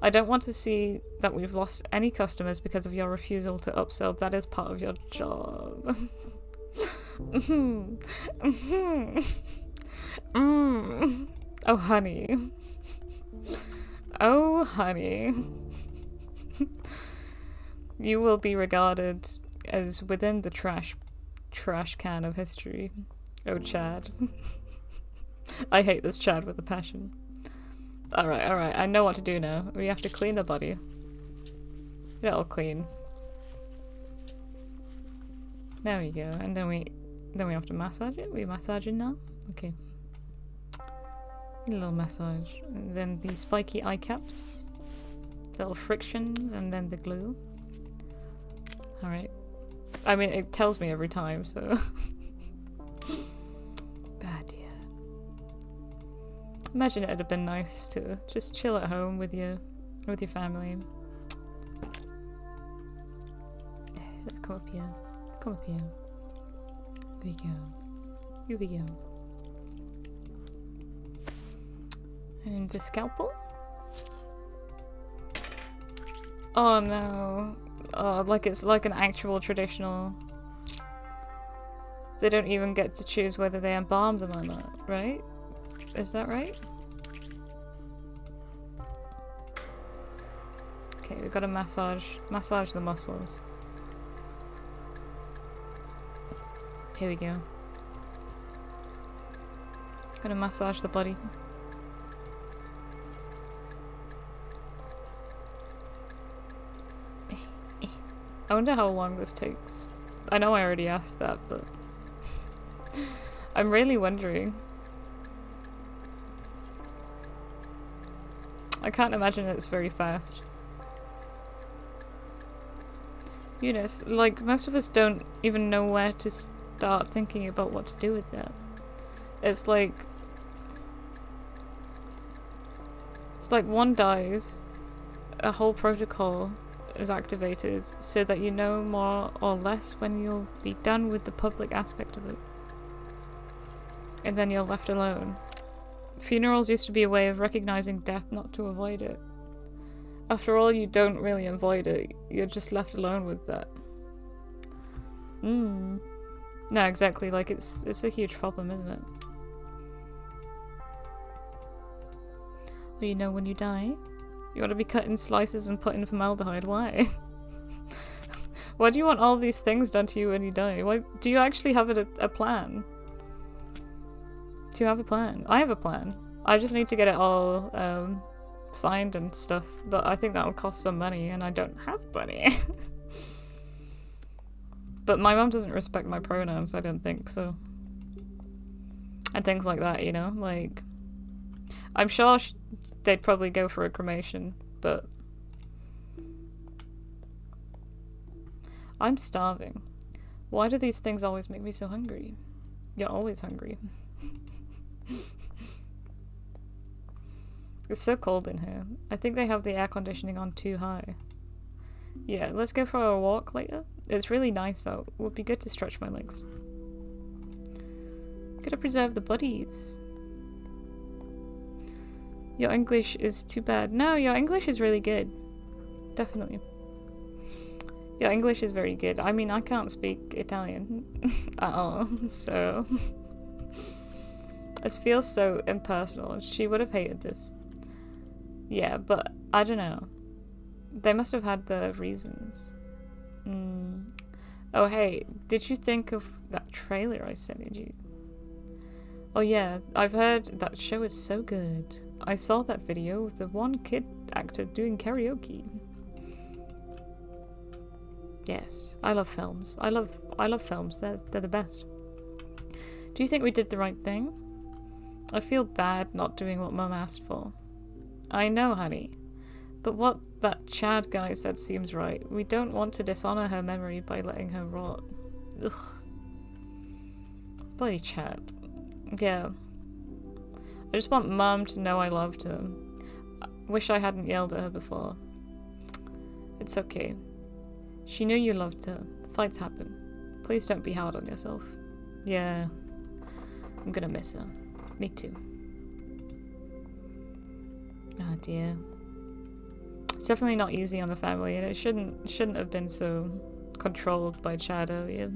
S1: I don't want to see that we've lost any customers because of your refusal to upsell. That is part of your job. Oh, honey. Oh, honey. You will be regarded as within the trash can of history. Oh, Chad. I hate this Chad with a passion. Alright, I know what to do now. We have to clean the body. Get it all clean. There we go. And then we have to massage it. We massaging now? Okay. A little massage. And then the spiky eye caps. Little friction, and then the glue. Alright. I mean, it tells me every time, so... Ah, dear. Imagine it'd have been nice to just chill at home with your family. Let's come up here. Come up here. Here we go. Here we go. And the scalpel? Oh no. Oh, like it's like an actual traditional... They don't even get to choose whether they embalm them or not, right? Is that right? Okay, we've got to massage the muscles. Here we go. Gonna massage the body. I wonder how long this takes. I know I already asked that, but I'm really wondering. I can't imagine it's very fast. Eunice, like, most of us don't even know where to start thinking about what to do with that. It's like one dies, a whole protocol is activated so that you know more or less when you'll be done with the public aspect of it. And then you're left alone. Funerals used to be a way of recognizing death, not to avoid it. After all, you don't really avoid it, you're just left alone with that. No, exactly, like it's a huge problem, isn't it? Well, you know when you die, you want to be cut in slices and put in formaldehyde. Why? Why do you want all these things done to you when you die? Why do you actually have a plan? Do you have a plan? I have a plan. I just need to get it all signed and stuff, but I think that'll cost some money and I don't have money. But my mum doesn't respect my pronouns, I don't think, so. And things like that, you know? Like, I'm sure they'd probably go for a cremation, but I'm starving. Why do these things always make me so hungry? You're always hungry. It's so cold in here. I think they have the air conditioning on too high. Yeah, let's go for a walk later. It's really nice out. It would be good to stretch my legs. Gotta preserve the bodies. Your English is too bad. No, your English is really good. Definitely. Your English is very good. I mean, I can't speak Italian at all, so... It feels so impersonal. She would have hated this. Yeah, but I don't know. They must have had the reasons. Oh, hey, did you think of that trailer I sent you? Oh yeah, I've heard that show is so good. I saw that video of the one kid actor doing karaoke. Yes, I love films. I love films. They're the best. Do you think we did the right thing? I feel bad not doing what Mum asked for. I know, honey. But what that Chad guy said seems right. We don't want to dishonor her memory by letting her rot. Ugh. Bloody Chad. Yeah. I just want Mum to know I loved her. I wish I hadn't yelled at her before. It's okay. She knew you loved her. Fights happen. Please don't be hard on yourself. Yeah. I'm gonna miss her. Me too. Ah, dear. It's definitely not easy on the family, and it shouldn't have been so controlled by Chad earlier.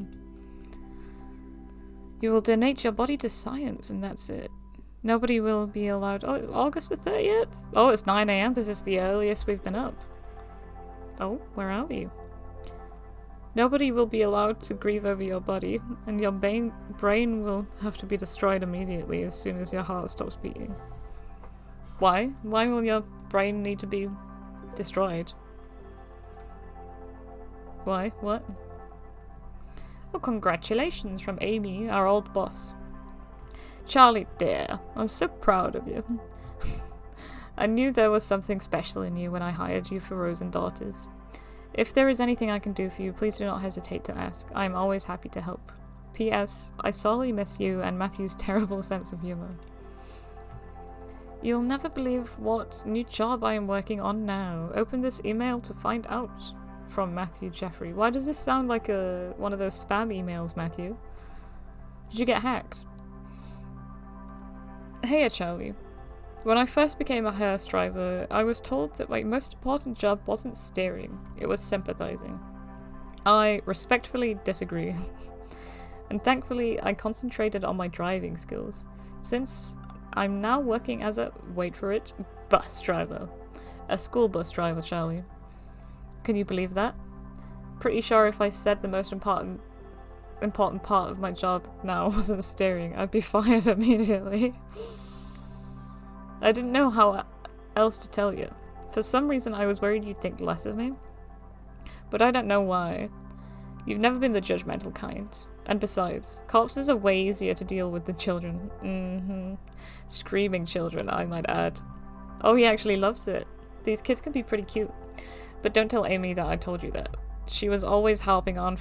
S1: You will donate your body to science, and that's it. Nobody will be allowed— oh, it's August the 30th? Oh, it's 9 AM. This is the earliest we've been up. Oh, where are you? Nobody will be allowed to grieve over your body, and your brain will have to be destroyed immediately as soon as your heart stops beating. Why? Why will your brain need to be destroyed? Why? What? Oh, congratulations from Amy, our old boss. Charlie, dear, I'm so proud of you. I knew there was something special in you when I hired you for Rose and Daughters. If there is anything I can do for you, please do not hesitate to ask. I am always happy to help. P.S. I sorely miss you and Matthew's terrible sense of humor. You'll never believe what new job I am working on now. Open this email to find out. From Matthew Jeffrey. Why does this sound like one of those spam emails, Matthew? Did you get hacked? Hey, Charlie. When I first became a hearse driver, I was told that my most important job wasn't steering, it was sympathizing. I respectfully disagree. And thankfully, I concentrated on my driving skills, since I'm now working as a— wait for it— bus driver. A school bus driver, Charlie. Can you believe that? Pretty sure if I said the most important part of my job now wasn't steering, I'd be fired immediately. I didn't know how else to tell you. For some reason I was worried you'd think less of me. But I don't know why. You've never been the judgmental kind. And besides, corpses are way easier to deal with than children. Screaming children, I might add. Oh, he actually loves it. These kids can be pretty cute. But don't tell Amy that I told you that. She was always harping on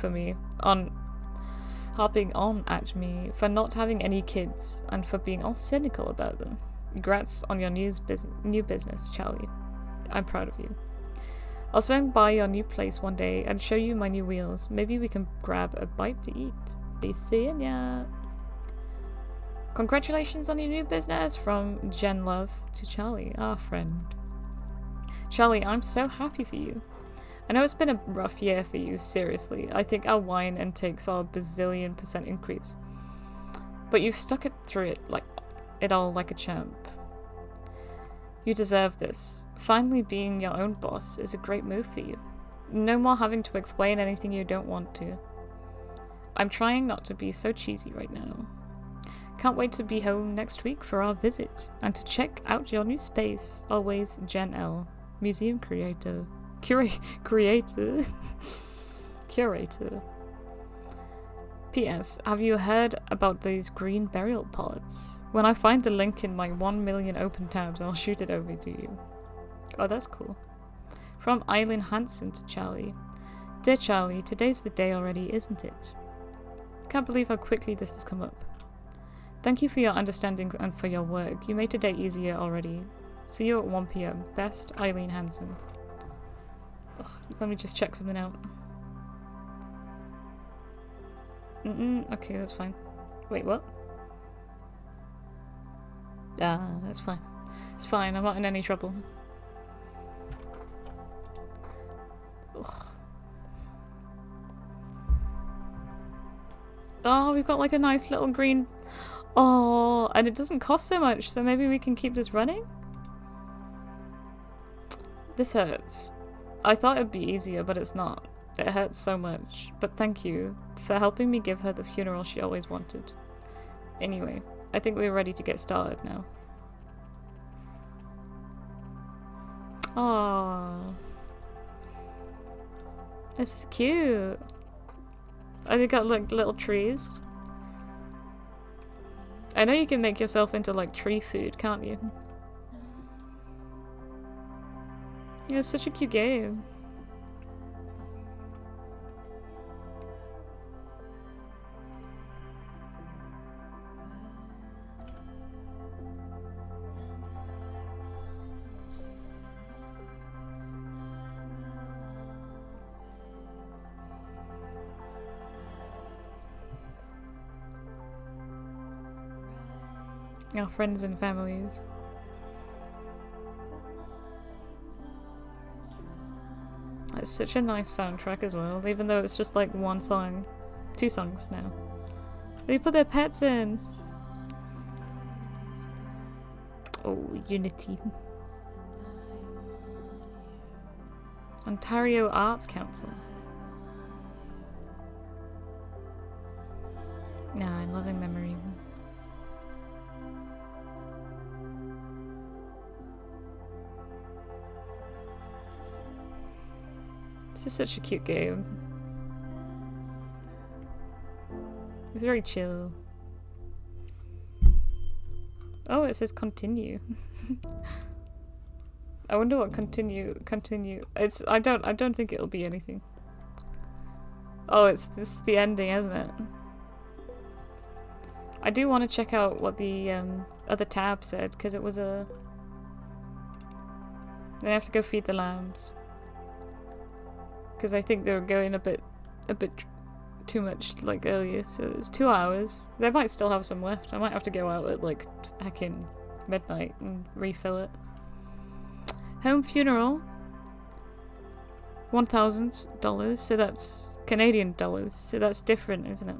S1: at me for not having any kids and for being all cynical about them. Congrats on your new business, Charlie. I'm proud of you. I'll swing by your new place one day and show you my new wheels. Maybe we can grab a bite to eat. Be seeing ya. Congratulations on your new business from Jen Love to Charlie, our friend. Charlie, I'm so happy for you. I know it's been a rough year for you, seriously. I think our wine intake saw a bazillion% increase. But you've stuck it through it all like a champ. You deserve this. Finally being your own boss is a great move for you. No more having to explain anything you don't want to. I'm trying not to be so cheesy right now. Can't wait to be home next week for our visit and to check out your new space. Always, Jen L. Museum creator. Curator. P.S. Have you heard about these green burial pods? When I find the link in my 1 million open tabs, I'll shoot it over to you. Oh, that's cool. From Eileen Hansen to Charlie. Dear Charlie, today's the day already, isn't it? Can't believe how quickly this has come up. Thank you for your understanding and for your work. You made today easier already. See you at 1 PM. Best, Eileen Hansen. Ugh, let me just check something out. Okay, that's fine. Wait, what? That's fine. It's fine, I'm not in any trouble. Ugh. Oh, we've got like a nice little green... Oh, and it doesn't cost so much, so maybe we can keep this running? This hurts. I thought it'd be easier, but it's not. It hurts so much. But thank you for helping me give her the funeral she always wanted. Anyway, I think we're ready to get started now. Aww. This is cute. Oh, they got like little trees. I know you can make yourself into like tree food, can't you? Yeah, it's such a cute game. Our friends and families. It's such a nice soundtrack as well, even though it's just like one song. 2 songs now. They put their pets in! Oh, Unity. Ontario Arts Council. Nah, I'm loving memory. This is such a cute game. It's very chill. Oh, it says continue. I wonder what continue. It's I don't think it'll be anything. Oh, this is the ending, isn't it? I do want to check out what the other tab said, because it was a... Then I have to go feed the lambs. Because I think they were going a bit too much like earlier, so it's 2 hours. They might still have some left. I might have to go out at like heckin' midnight and refill it. Home funeral. $1,000, so that's Canadian dollars, so that's different, isn't it?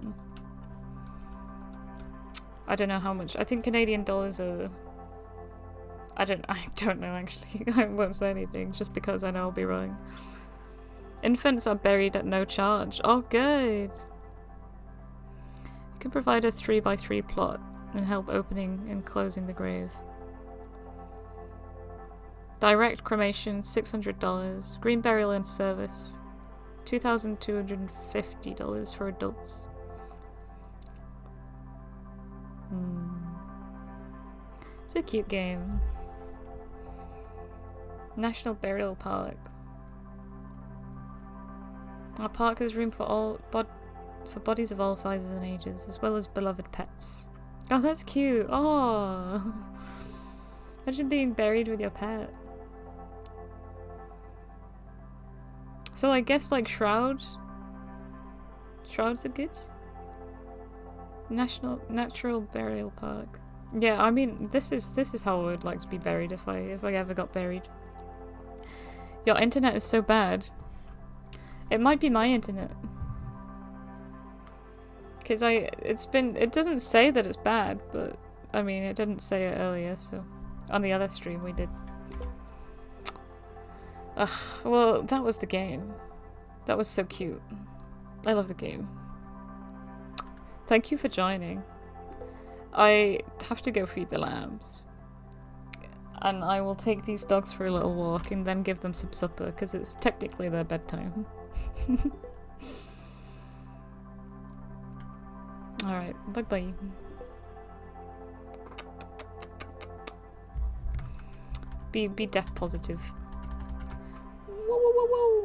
S1: I don't know how much. I think Canadian dollars are... I don't know actually. I won't say anything just because I know I'll be wrong. Infants are buried at no charge. Oh, good. You can provide a 3x3 plot and help opening and closing the grave. Direct cremation, $600. Green burial and service. $2,250 for adults. It's a cute game. National Burial Park. Our park has room for bodies of all sizes and ages, as well as beloved pets. Oh, that's cute. Oh, imagine being buried with your pet. So I guess like shrouds are good. Natural Burial Park. Yeah, I mean this is how I would like to be buried if I ever got buried. Your internet is so bad. It might be my internet. Cause it doesn't say that it's bad, but I mean it didn't say it earlier, so on the other stream we did. Ugh, well that was the game. That was so cute. I love the game. Thank you for joining. I have to go feed the lambs. And I will take these dogs for a little walk and then give them some supper, because it's technically their bedtime. Alright, bye-bye. Be death positive. Whoa, whoa, whoa, whoa.